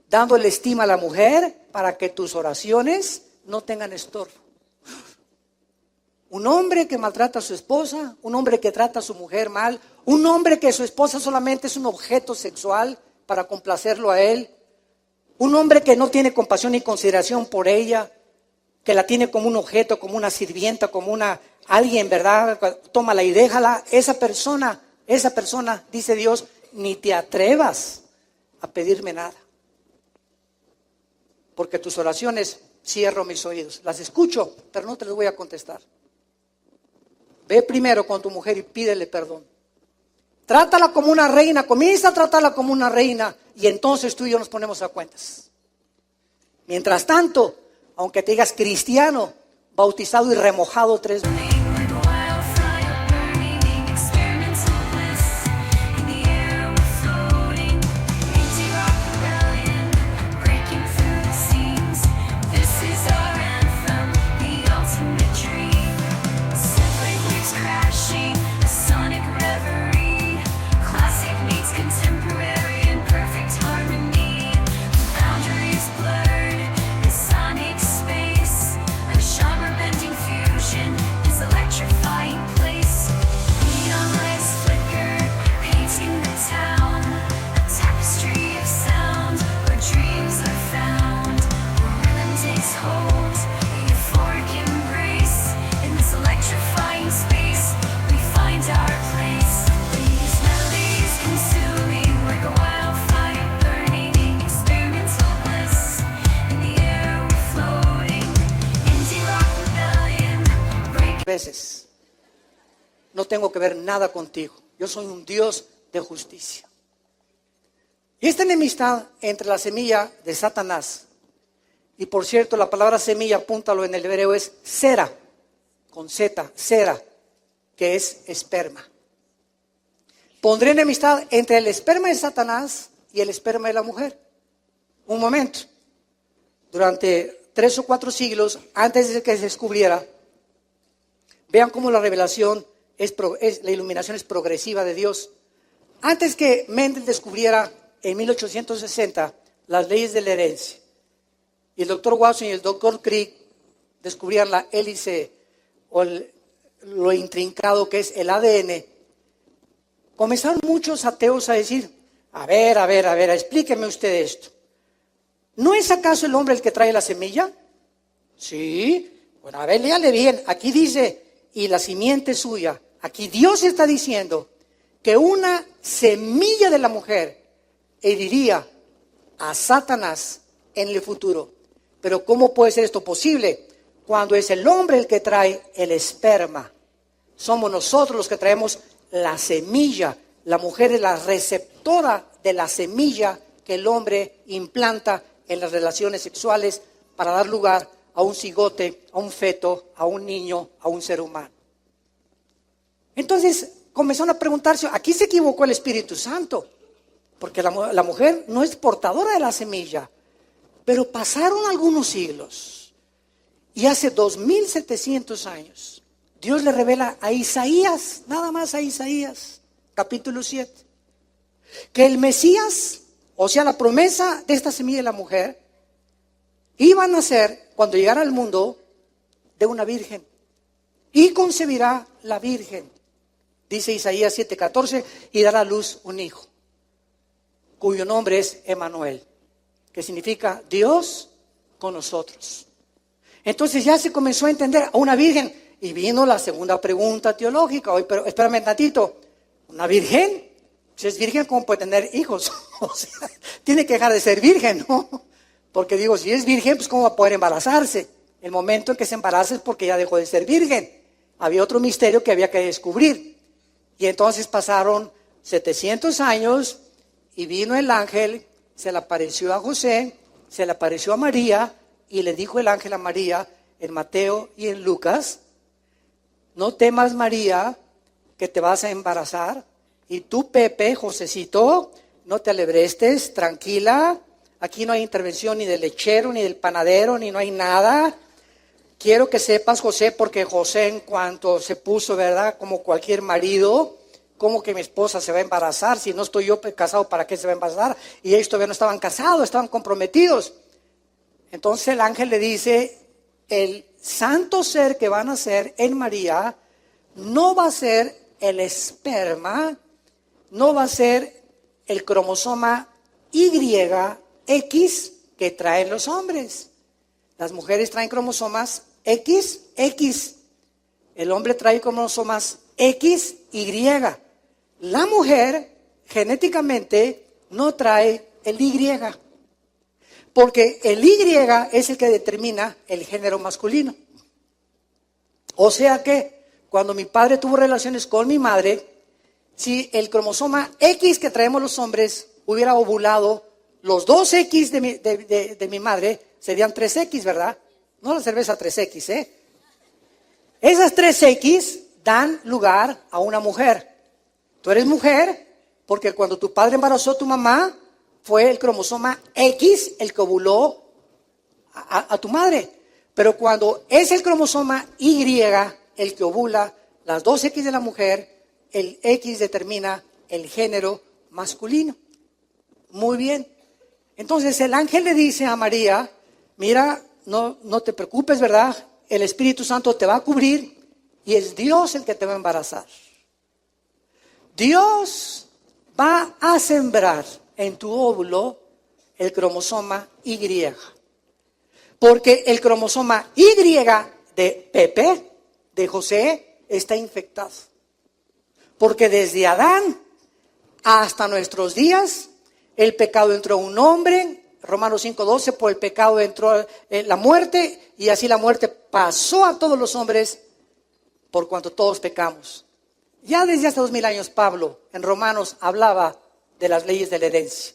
dándole estima a la mujer para que tus oraciones no tengan estorbo. Un hombre que maltrata a su esposa, un hombre que trata a su mujer mal, un hombre que su esposa solamente es un objeto sexual para complacerlo a él, un hombre que no tiene compasión ni consideración por ella, que la tiene como un objeto, como una sirvienta, como alguien, ¿verdad? Tómala y déjala. Esa persona, dice Dios, ni te atrevas a pedirme nada. Porque tus oraciones cierro mis oídos. Las escucho, pero no te las voy a contestar. Ve primero con tu mujer y pídele perdón. Trátala como una reina, comienza a tratarla como una reina y entonces tú y yo nos ponemos a cuentas. Mientras tanto, aunque te digas cristiano, bautizado y remojado 3 veces. Veces. No tengo que ver nada contigo. Yo soy un Dios de justicia. Y esta enemistad entre la semilla de Satanás, y por cierto la palabra semilla, apúntalo en el hebreo, es sera, con Z, sera, que es esperma. Pondré enemistad entre el esperma de Satanás y el esperma de la mujer. Un momento. Durante 3 o 4 siglos, antes de que se descubriera, vean cómo la revelación la iluminación es progresiva de Dios. Antes que Mendel descubriera en 1860 las leyes de la herencia, y el doctor Watson y el doctor Crick descubrían la hélice o lo intrincado que es el ADN, comenzaron muchos ateos a decir, a ver, explíqueme usted esto. ¿No es acaso el hombre el que trae la semilla? Sí. Bueno, a ver, léale bien. Aquí dice, y la simiente suya. Aquí Dios está diciendo que una semilla de la mujer heriría a Satanás en el futuro. Pero ¿cómo puede ser esto posible? Cuando es el hombre el que trae el esperma. Somos nosotros los que traemos la semilla. La mujer es la receptora de la semilla que el hombre implanta en las relaciones sexuales para dar lugar a un cigote, a un feto, a un niño, a un ser humano. Entonces comenzaron a preguntarse, aquí se equivocó el Espíritu Santo, porque la mujer no es portadora de la semilla. Pero pasaron algunos siglos y hace 2700 años Dios le revela a Isaías, nada más a Isaías, capítulo 7, que el Mesías, o sea la promesa de esta semilla de la mujer, iba a nacer cuando llegara al mundo de una virgen y concebirá la virgen, dice Isaías 7:14, y dará a luz un hijo, cuyo nombre es Emmanuel, que significa Dios con nosotros. Entonces ya se comenzó a entender a una virgen, y vino la segunda pregunta teológica. Hoy, pero espérame un ratito, ¿una virgen? Si es virgen, ¿cómo puede tener hijos? O sea, tiene que dejar de ser virgen, ¿no? Porque digo, si es virgen, pues ¿cómo va a poder embarazarse? El momento en que se embaraza es porque ya dejó de ser virgen. Había otro misterio que había que descubrir. Y entonces pasaron 700 años y vino el ángel, se le apareció a José, se le apareció a María y le dijo el ángel a María en Mateo y en Lucas: no temas, María, que te vas a embarazar, y tú, Pepe, Josecito, no te alebrestes, tranquila, aquí no hay intervención ni del lechero, ni del panadero, ni no hay nada. Quiero que sepas, José, porque José en cuanto se puso, ¿verdad?, como cualquier marido, ¿cómo que mi esposa se va a embarazar? Si no estoy yo casado, ¿para qué se va a embarazar? Y ellos todavía no estaban casados, estaban comprometidos. Entonces el ángel le dice: el santo ser que va a nacer en María no va a ser el esperma, no va a ser el cromosoma YX que traen los hombres. Las mujeres traen cromosomas XX. El hombre trae cromosomas XY. La mujer genéticamente no trae el Y. Porque el Y es el que determina el género masculino. O sea que cuando mi padre tuvo relaciones con mi madre, si el cromosoma X que traemos los hombres hubiera ovulado, los dos X de mi madre serían 3X, ¿verdad? No la cerveza 3X, ¿eh? Esas 3X dan lugar a una mujer. Tú eres mujer porque cuando tu padre embarazó a tu mamá, fue el cromosoma X el que ovuló a tu madre. Pero cuando es el cromosoma Y el que ovula las dos X de la mujer, el X determina el género masculino. Muy bien. Entonces el ángel le dice a María: mira, no te preocupes, ¿verdad? El Espíritu Santo te va a cubrir y es Dios el que te va a embarazar. Dios va a sembrar en tu óvulo el cromosoma Y. Porque el cromosoma Y de Pepe, de José, está infectado. Porque desde Adán hasta nuestros días, el pecado entró a un hombre. Romanos 5:12, por el pecado entró la muerte, y así la muerte pasó a todos los hombres por cuanto todos pecamos. Ya desde hace 2000 años Pablo en Romanos hablaba de las leyes de la herencia.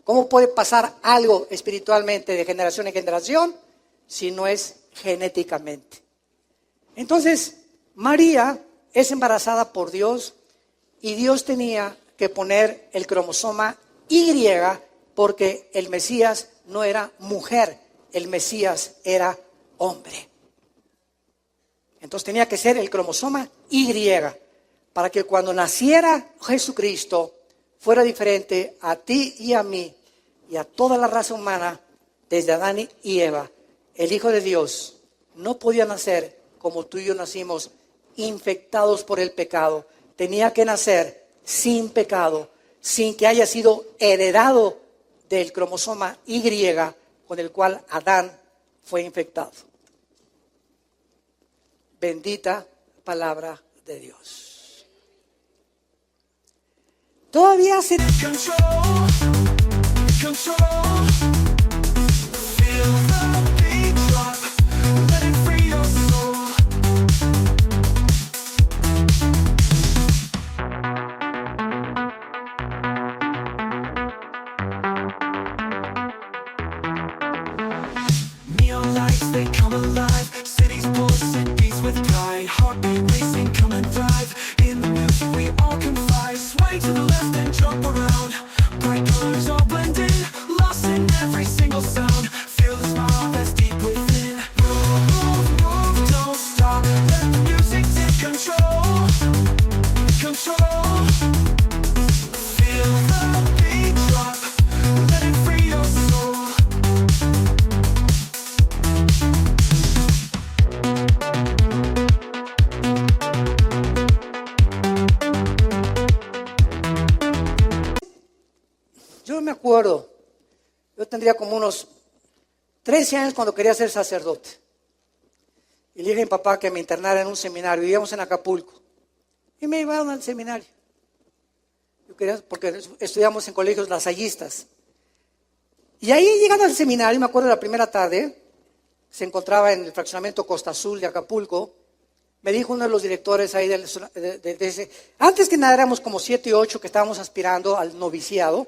¿Cómo puede pasar algo espiritualmente de generación en generación si no es genéticamente? Entonces, María es embarazada por Dios y Dios tenía que poner el cromosoma Y porque el Mesías no era mujer, el Mesías era hombre. Entonces tenía que ser el cromosoma Y para que cuando naciera Jesucristo fuera diferente a ti y a mí y a toda la raza humana desde Adán y Eva. El Hijo de Dios no podía nacer como tú y yo nacimos, infectados por el pecado. Tenía que nacer sin pecado, sin que haya sido heredado del cromosoma Y con el cual Adán fue infectado. Bendita palabra de Dios. Todavía se... They come alive, cities pulsing, beats with pride, heartbeat racing, come and thrive. In the music we all confide, sway to the left and jump around. Bright colors all blend in, lost in every single sound. Feel the smile that's deep within. Move, move, move, don't stop. Let the music take control, control. Feel the beat drop, let it free your soul. Yo me acuerdo, yo tendría como unos 13 años cuando quería ser sacerdote. Y le dije a mi papá que me internara en un seminario. Vivíamos en Acapulco. Y me llevaron al seminario. porque estudiamos en colegios lasallistas. Y ahí llegando al seminario, me acuerdo de la primera tarde, se encontraba en el fraccionamiento Costa Azul de Acapulco. Me dijo uno de los directores ahí de ese, antes que nada éramos como 7 u 8 que estábamos aspirando al noviciado.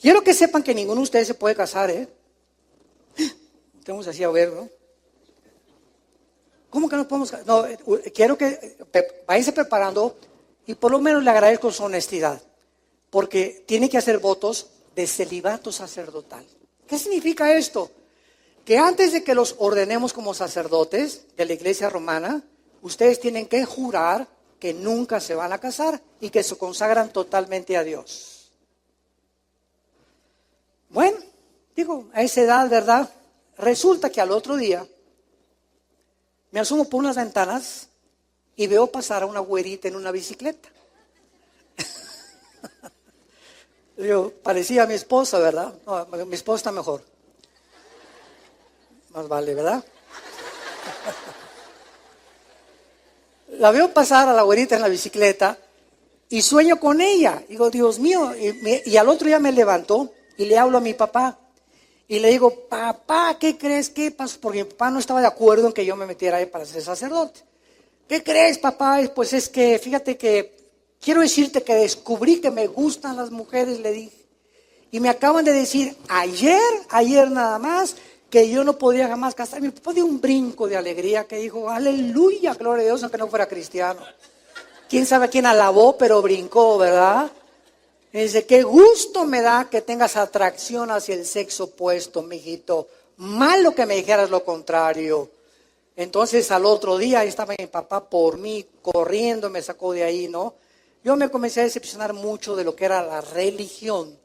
Quiero que sepan que ninguno de ustedes se puede casar, ¿eh? Estamos así a ver, ¿no? ¿Cómo que no podemos casar? No, quiero que váyanse preparando y por lo menos le agradezco su honestidad, porque tiene que hacer votos de celibato sacerdotal. ¿Qué significa esto? Que antes de que los ordenemos como sacerdotes de la Iglesia Romana, ustedes tienen que jurar que nunca se van a casar y que se consagran totalmente a Dios. Bueno, digo, a esa edad, ¿verdad? Resulta que al otro día me asomo por unas ventanas y veo pasar a una güerita en una bicicleta. Yo, parecía a mi esposa, ¿verdad? No, mi esposa está mejor. Más vale, ¿verdad? La veo pasar a la güerita en la bicicleta y sueño con ella. Digo, Dios mío. Y al otro día me levanto y le hablo a mi papá. Y le digo, papá, ¿qué crees? ¿Qué pasó? Porque mi papá no estaba de acuerdo en que yo me metiera ahí para ser sacerdote. ¿Qué crees, papá? Pues es que, fíjate que quiero decirte que descubrí que me gustan las mujeres, le dije. Y me acaban de decir ayer nada más, que yo no podía jamás casarme. Mi papá dio un brinco de alegría que dijo, aleluya, gloria a Dios, aunque no fuera cristiano. Quién sabe quién alabó, pero brincó, ¿verdad? Y dice, qué gusto me da que tengas atracción hacia el sexo opuesto, mijito. Malo que me dijeras lo contrario. Entonces al otro día ahí estaba mi papá por mí, corriendo, me sacó de ahí, ¿no? Yo me comencé a decepcionar mucho de lo que era la religión.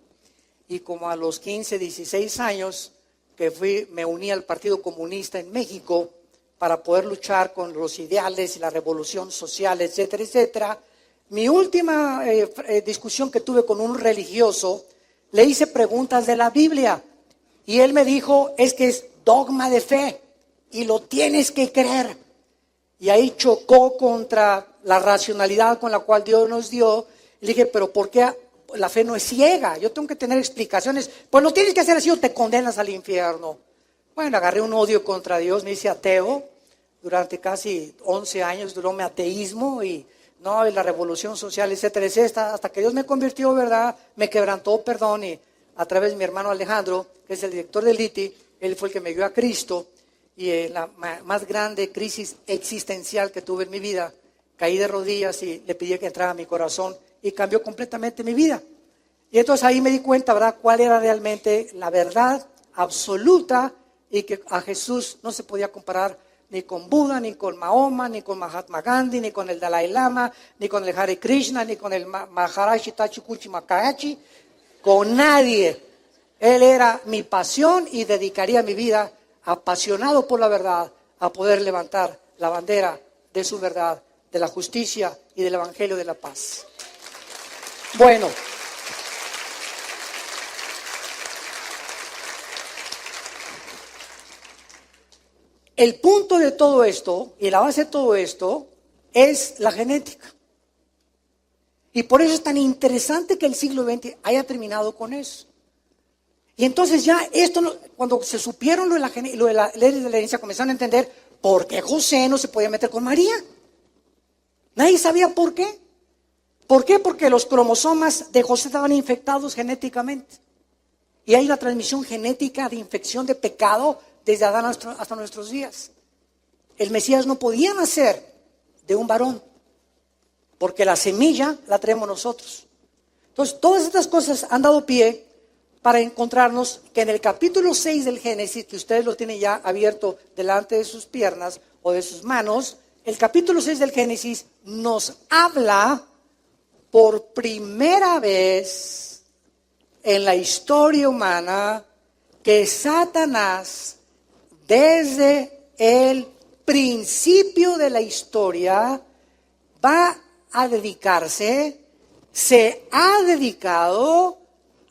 Y como a los 15, 16 años, que me uní al Partido Comunista en México para poder luchar con los ideales y la revolución social, etcétera, etcétera. Mi última discusión que tuve con un religioso, le hice preguntas de la Biblia y él me dijo, es que es dogma de fe y lo tienes que creer. Y ahí chocó contra la racionalidad con la cual Dios nos dio. Le dije, pero ¿por qué la fe no es ciega? Yo tengo que tener explicaciones. Pues lo tienes que hacer así o te condenas al infierno. Bueno, agarré un odio contra Dios, me hice ateo. Durante casi 11 años duró mi ateísmo y la revolución social, etcétera, etcétera, hasta que Dios me convirtió, ¿verdad? Me quebrantó, perdón, y a través de mi hermano Alejandro, que es el director del ITI, él fue el que me dio a Cristo, y la más grande crisis existencial que tuve en mi vida, caí de rodillas y le pedí que entrara a mi corazón, y cambió completamente mi vida. Y entonces ahí me di cuenta, ¿verdad?, cuál era realmente la verdad absoluta, y que a Jesús no se podía comparar ni con Buda, ni con Mahoma, ni con Mahatma Gandhi, ni con el Dalai Lama, ni con el Hare Krishna, ni con el Maharaji Tachikuchi Makayachi, con nadie. Él era mi pasión y dedicaría mi vida, apasionado por la verdad, a poder levantar la bandera de su verdad, de la justicia y del evangelio de la paz. Bueno. El punto de todo esto, y la base de todo esto, es la genética. Y por eso es tan interesante que el siglo XX haya terminado con eso. Y entonces ya cuando se supieron lo de la ley de la herencia, comenzaron a entender por qué José no se podía meter con María. Nadie sabía por qué. ¿Por qué? Porque los cromosomas de José estaban infectados genéticamente. Y hay una transmisión genética de infección de pecado desde Adán hasta nuestros días. El Mesías no podía nacer de un varón, porque la semilla la traemos nosotros. Entonces, todas estas cosas han dado pie para encontrarnos que en el capítulo 6 del Génesis, que ustedes lo tienen ya abierto delante de sus piernas o de sus manos, el capítulo 6 del Génesis nos habla por primera vez en la historia humana que Satanás, desde el principio de la historia, se ha dedicado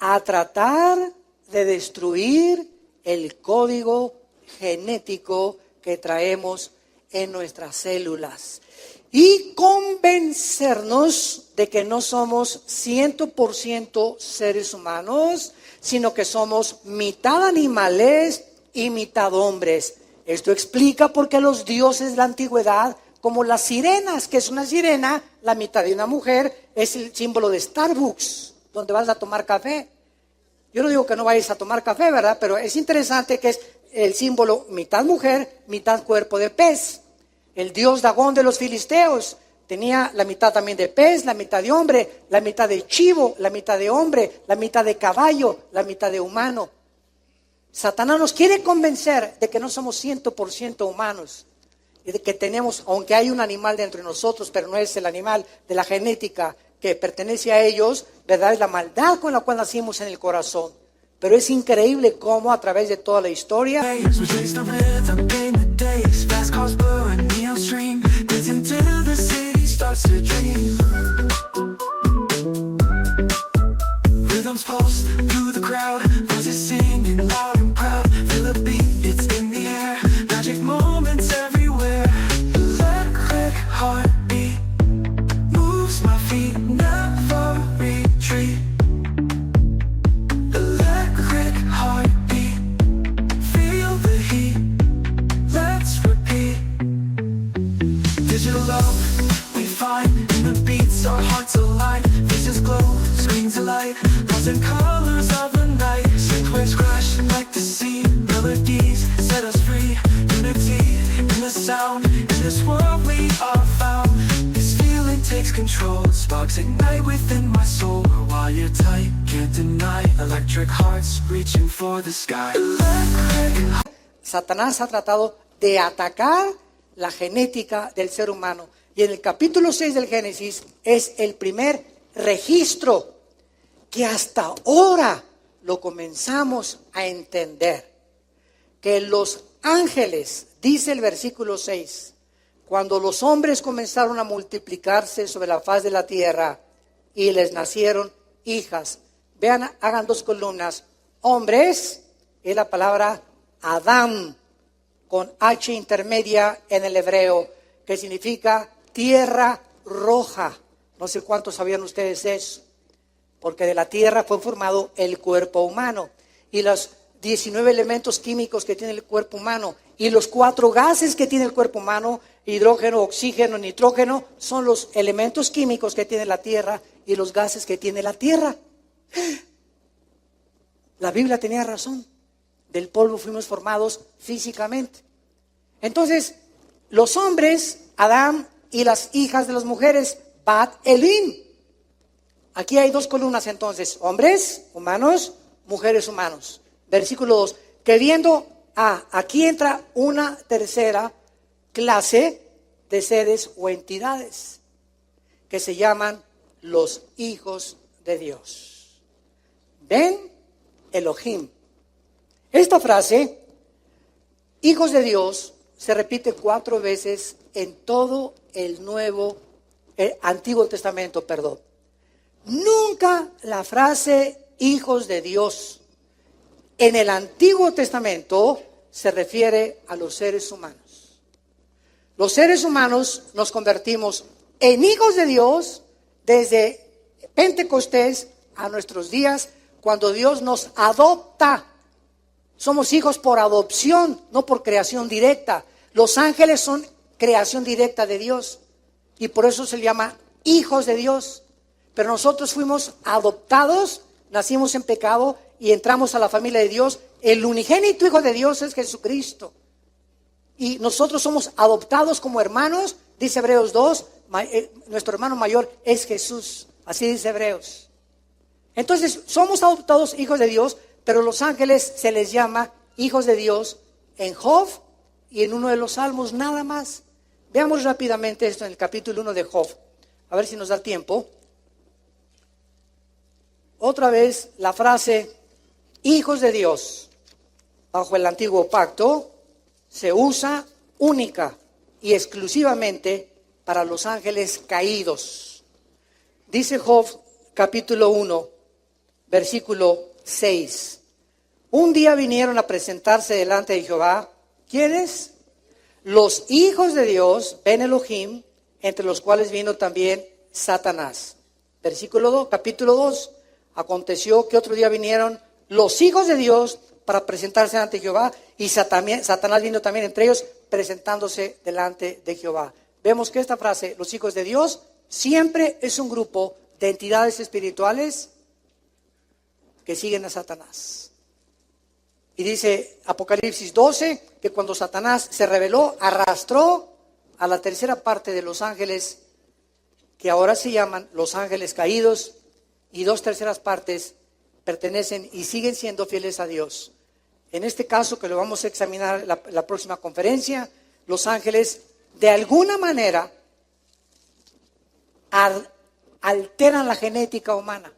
a tratar de destruir el código genético que traemos en nuestras células. y convencernos de que no somos 100% seres humanos, sino que somos mitad animales y mitad hombres. Esto explica por qué los dioses de la antigüedad, como las sirenas, que es una sirena, la mitad de una mujer, es el símbolo de Starbucks, donde vas a tomar café. Yo no digo que no vayas a tomar café, ¿verdad? Pero es interesante que es el símbolo mitad mujer, mitad cuerpo de pez. El dios Dagón de los filisteos tenía la mitad también de pez, la mitad de hombre, la mitad de chivo, la mitad de hombre, la mitad de caballo, la mitad de humano. Satanás nos quiere convencer de que no somos 100% humanos y de que tenemos, aunque hay un animal dentro de nosotros, pero no es el animal de la genética que pertenece a ellos, ¿verdad? Es la maldad con la cual nacimos en el corazón. Pero es increíble cómo a través de toda la historia rhythms pulse through the crowd, voices singing loud and proud. Feel the beat, it's in the air. Magic moments everywhere. Electric heartbeat moves my feet, never retreat. Electric heartbeat, feel the heat. Let's repeat. Digital love we find in the beats, our hearts align. Faces glow, screens alight. And colors of the night, synth waves crash like the sea. Melodies set us free. Unity in the sound. In this world we are found. This feeling takes control. Sparks ignite within my soul. While you're tight, can't deny. Electric hearts reaching for the sky. Satanás ha tratado de atacar la genética del ser humano. Y en el capítulo 6 del Génesis es el primer registro que hasta ahora lo comenzamos a entender, que los ángeles, dice el versículo 6, cuando los hombres comenzaron a multiplicarse sobre la faz de la tierra y les nacieron hijas, vean, hagan 2 columnas, hombres, es la palabra Adán, con H intermedia en el hebreo, que significa tierra roja. No sé cuántos sabían ustedes eso. Porque de la tierra fue formado el cuerpo humano y los 19 elementos químicos que tiene el cuerpo humano y los 4 gases que tiene el cuerpo humano, hidrógeno, oxígeno, nitrógeno, son los elementos químicos que tiene la tierra y los gases que tiene la tierra. La Biblia tenía razón, del polvo fuimos formados físicamente. Entonces, los hombres, Adán, y las hijas de las mujeres, Bat Elim. Aquí hay 2 columnas entonces, hombres, humanos, mujeres, humanos. Versículo 2, que viendo, aquí entra una tercera clase de seres o entidades que se llaman los hijos de Dios. ¿Ven? Elohim. Esta frase, hijos de Dios, se repite 4 veces en todo el Antiguo Testamento, perdón. Nunca la frase hijos de Dios en el Antiguo Testamento se refiere a los seres humanos. Los seres humanos nos convertimos en hijos de Dios desde Pentecostés a nuestros días, cuando Dios nos adopta. Somos hijos por adopción, no por creación directa. Los ángeles son creación directa de Dios y por eso se le llama hijos de Dios. Pero nosotros fuimos adoptados, nacimos en pecado y entramos a la familia de Dios. El unigénito Hijo de Dios es Jesucristo. Y nosotros somos adoptados como hermanos, dice Hebreos 2, nuestro hermano mayor es Jesús. Así dice Hebreos. Entonces, somos adoptados hijos de Dios, pero los ángeles se les llama hijos de Dios en Job y en uno de los salmos nada más. Veamos rápidamente esto en el capítulo 1 de Job. A ver si nos da tiempo. Otra vez la frase hijos de Dios bajo el antiguo pacto se usa única y exclusivamente para los ángeles caídos. Dice Job capítulo 1 versículo 6. Un día vinieron a presentarse delante de Jehová, ¿quiénes? Los hijos de Dios, Ben Elohim, entre los cuales vino también Satanás. Versículo 2, capítulo 2. Aconteció que otro día vinieron los hijos de Dios para presentarse ante Jehová, y Satanás vino también entre ellos, presentándose delante de Jehová. Vemos que esta frase, los hijos de Dios, siempre es un grupo de entidades espirituales que siguen a Satanás. Y dice Apocalipsis 12 que cuando Satanás se rebeló, arrastró a la tercera parte de los ángeles, que ahora se llaman los ángeles caídos, y 2/3 partes pertenecen y siguen siendo fieles a Dios. En este caso, que lo vamos a examinar la próxima conferencia, los ángeles de alguna manera alteran la genética humana.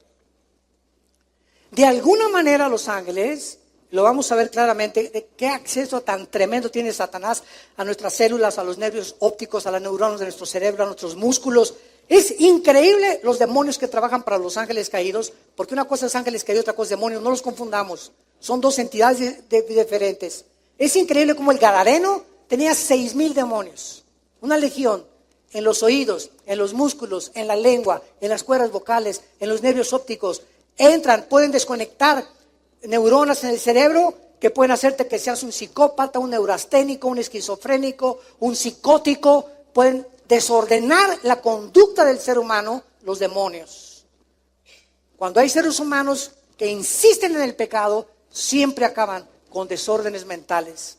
De alguna manera los ángeles, lo vamos a ver claramente, de qué acceso tan tremendo tiene Satanás a nuestras células, a los nervios ópticos, a las neuronas de nuestro cerebro, a nuestros músculos. Es increíble los demonios que trabajan para los ángeles caídos, porque una cosa es ángeles caídos, otra cosa es demonios, no los confundamos. Son dos entidades diferentes. Es increíble como el Gadareno tenía 6,000 demonios, una legión, en los oídos, en los músculos, en la lengua, en las cuerdas vocales, en los nervios ópticos. Entran, pueden desconectar neuronas en el cerebro que pueden hacerte que seas un psicópata, un neurasténico, un esquizofrénico, un psicótico. Pueden desordenar la conducta del ser humano, los demonios. Cuando hay seres humanos que insisten en el pecado, siempre acaban con desórdenes mentales.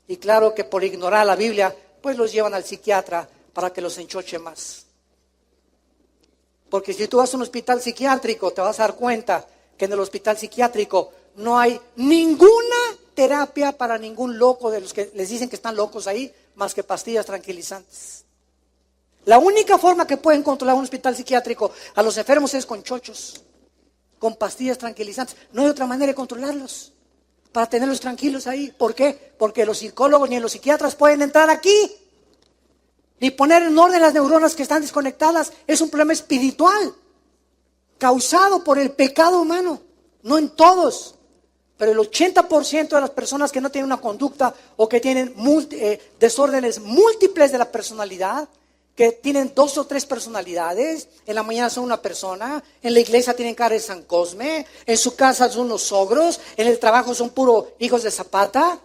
Y claro que por ignorar la Biblia, pues los llevan al psiquiatra para que los enchoche más. Porque si tú vas a un hospital psiquiátrico, te vas a dar cuenta que en el hospital psiquiátrico no hay ninguna terapia para ningún loco de los que les dicen que están locos ahí, más que pastillas tranquilizantes. La única forma que pueden controlar un hospital psiquiátrico a los enfermos es con chochos, con pastillas tranquilizantes. No hay otra manera de controlarlos, para tenerlos tranquilos ahí. ¿Por qué? Porque los psicólogos ni los psiquiatras pueden entrar aquí, ni poner en orden las neuronas que están desconectadas. Es un problema espiritual, causado por el pecado humano. No en todos, pero el 80% de las personas que no tienen una conducta o que tienen desórdenes múltiples de la personalidad, que tienen 2 o 3 personalidades, en la mañana son una persona, en la iglesia tienen cara de San Cosme, en su casa son unos ogros, en el trabajo son puros hijos de Zapata,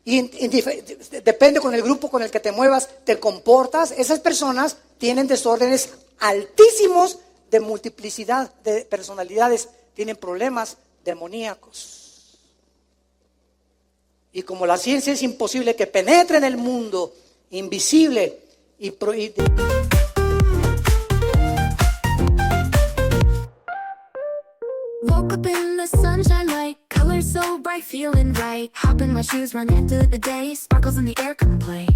y depende con el grupo con el que te muevas, te comportas. Esas personas tienen desórdenes altísimos de multiplicidad de personalidades, tienen problemas demoníacos. Y como la ciencia es imposible que penetre en el mundo invisible y Woke up in the sunshine light, colors so bright, feeling right. Hop in my shoes, run into the day, sparkles in the air, come play.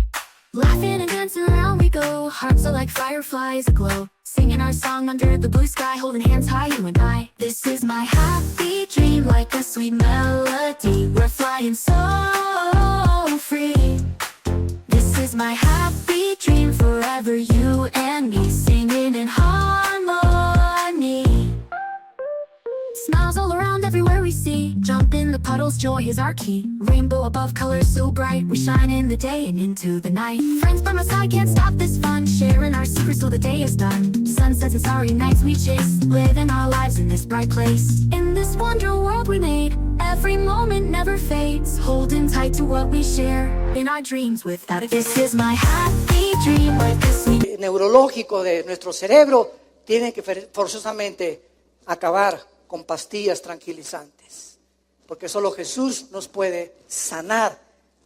Laughing and dancing around we go, hearts are like fireflies aglow. Singing our song under the blue sky, holding hands high, you and I. This is my happy dream, like a sweet melody. We're flying so free. This is my happy dream, forever you and me, singing in harmony. Smiles all around everywhere we see. Jump in the puddles, joy is our key. Rainbow above, colors so bright. We shine in the day and into the night. Friends by my side, can't stop this fun. Sharing our secrets till the day is done. Sunsets and starry nights we chase. Living our lives in this bright place. In this wonder world we made. Every moment never fades. Holding tight to what we share. In our dreams without it. This is my happy dream, like a sweet neurológico de nuestro cerebro tiene que forzosamente acabar con pastillas tranquilizantes, porque solo Jesús nos puede sanar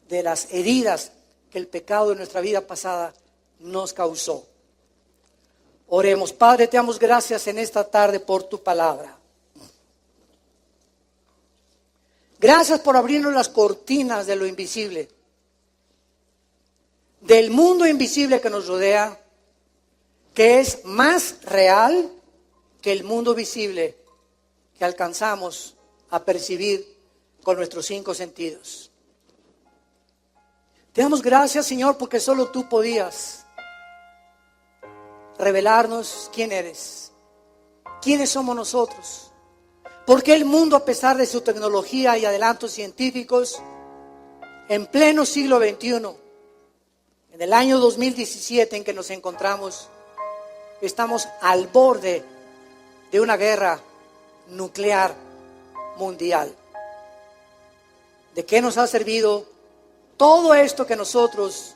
de las heridas que el pecado de nuestra vida pasada nos causó. Oremos. Padre, te damos gracias en esta tarde por tu palabra. Gracias por abrirnos las cortinas de lo invisible, del mundo invisible que nos rodea, que es más real que el mundo visible que alcanzamos a percibir con nuestros 5 sentidos. Te damos gracias, Señor, porque solo tú podías revelarnos quién eres, quiénes somos nosotros, por qué el mundo, a pesar de su tecnología y adelantos científicos, en pleno siglo XXI, En el año 2017 en que nos encontramos, estamos al borde de una guerra nuclear mundial. ¿De qué nos ha servido todo esto que nosotros,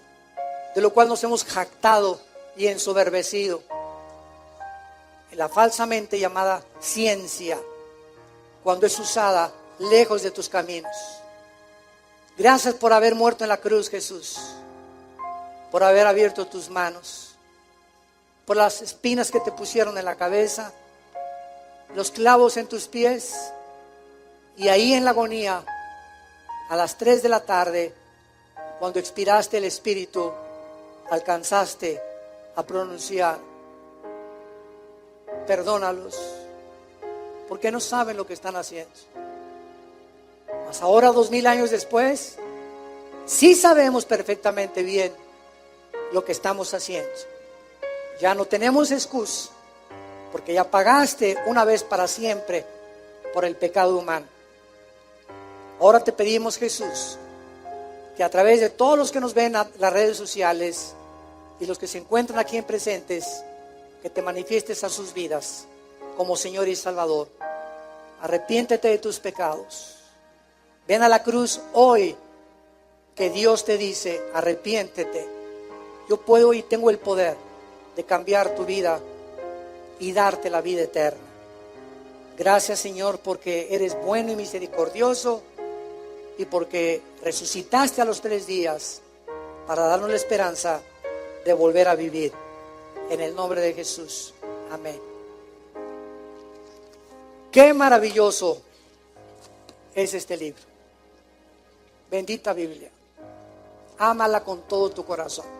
de lo cual nos hemos jactado y ensoberbecido? En la falsamente llamada ciencia, cuando es usada lejos de tus caminos. Gracias por haber muerto en la cruz, Jesús, por haber abierto tus manos, por las espinas que te pusieron en la cabeza, los clavos en tus pies, y ahí en la agonía, a las 3 de la tarde, cuando expiraste el espíritu, alcanzaste a pronunciar: perdónalos, porque no saben lo que están haciendo. Mas ahora, 2000 años después, sí sabemos perfectamente bien lo que estamos haciendo. Ya no tenemos excusa, porque ya pagaste una vez para siempre por el pecado humano. Ahora te pedimos, Jesús, que a través de todos los que nos ven en las redes sociales y los que se encuentran aquí en presentes, que te manifiestes a sus vidas como Señor y Salvador. Arrepiéntete de tus pecados. Ven a la cruz hoy, que Dios te dice: arrepiéntete. Yo puedo y tengo el poder de cambiar tu vida y darte la vida eterna. Gracias, Señor, porque eres bueno y misericordioso, y porque resucitaste a los 3 días para darnos la esperanza de volver a vivir. En el nombre de Jesús. Amén. Qué maravilloso es este libro. Bendita Biblia. Ámala con todo tu corazón.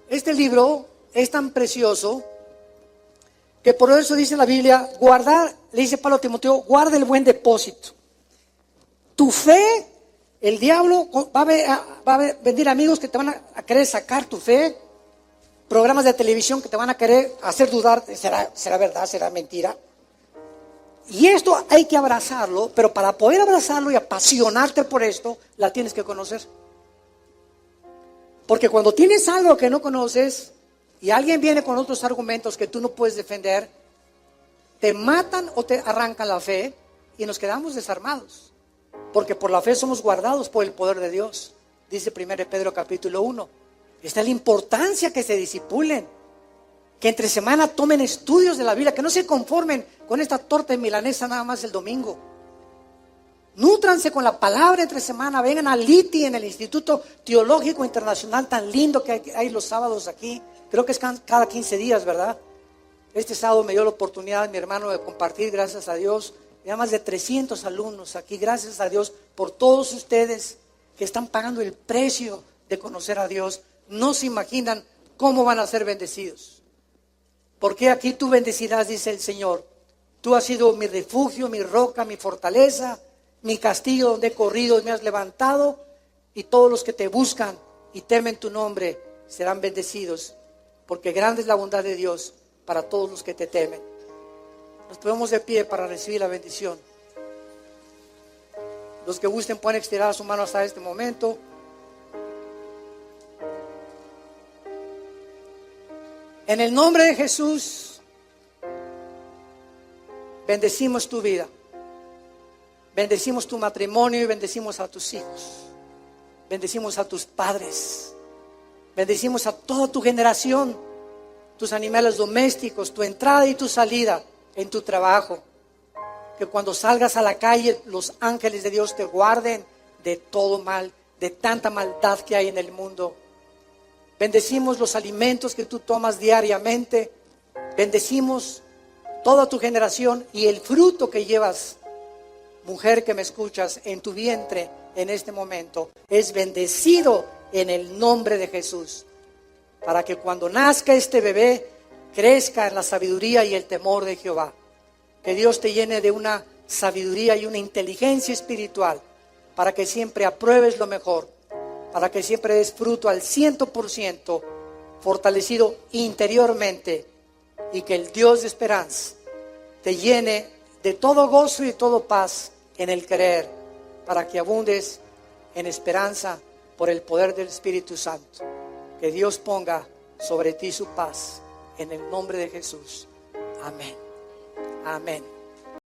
Este libro es tan precioso que por eso dice la Biblia: guardar, le dice Pablo a Timoteo, guarda el buen depósito. Tu fe, el diablo va a venir amigos que te van a querer sacar tu fe, programas de televisión que te van a querer hacer dudar: ¿será verdad? ¿Será mentira? Y esto hay que abrazarlo, pero para poder abrazarlo y apasionarte por esto, la tienes que conocer. Porque cuando tienes algo que no conoces y alguien viene con otros argumentos que tú no puedes defender, te matan o te arrancan la fe y nos quedamos desarmados. Porque por la fe somos guardados por el poder de Dios. Dice 1 Pedro capítulo 1. Esta es la importancia que se discipulen, que entre semana tomen estudios de la Biblia, que no se conformen con esta torta de milanesa nada más el domingo. Nútranse con la palabra entre semana. Vengan al ITI, en el Instituto Teológico Internacional tan lindo que hay los sábados aquí. Creo que es cada 15 días, ¿verdad? Este sábado me dio la oportunidad mi hermano de compartir, gracias a Dios. Ya más de 300 alumnos aquí, gracias a Dios por todos ustedes que están pagando el precio de conocer a Dios. No se imaginan cómo van a ser bendecidos. Porque aquí tú bendecirás, dice el Señor. Tú has sido mi refugio, mi roca, mi fortaleza, mi castillo donde he corrido y me has levantado. Y todos los que te buscan y temen tu nombre serán bendecidos. Porque grande es la bondad de Dios para todos los que te temen. Nos ponemos de pie para recibir la bendición. Los que gusten pueden estirar su mano hasta este momento. En el nombre de Jesús, bendecimos tu vida. Bendecimos tu matrimonio y bendecimos a tus hijos. Bendecimos a tus padres. Bendecimos a toda tu generación, tus animales domésticos, tu entrada y tu salida en tu trabajo. Que cuando salgas a la calle, los ángeles de Dios te guarden de todo mal, de tanta maldad que hay en el mundo. Bendecimos los alimentos que tú tomas diariamente. Bendecimos toda tu generación y el fruto que llevas, mujer que me escuchas, en tu vientre en este momento. Es bendecido en el nombre de Jesús. Para que cuando nazca este bebé, crezca en la sabiduría y el temor de Jehová. Que Dios te llene de una sabiduría y una inteligencia espiritual, para que siempre apruebes lo mejor, para que siempre des fruto al 100%, fortalecido interiormente, y que el Dios de esperanza te llene de todo gozo y todo paz en el creer, para que abundes en esperanza por el poder del Espíritu Santo. Que Dios ponga sobre ti su paz en el nombre de Jesús. Amén. Amén.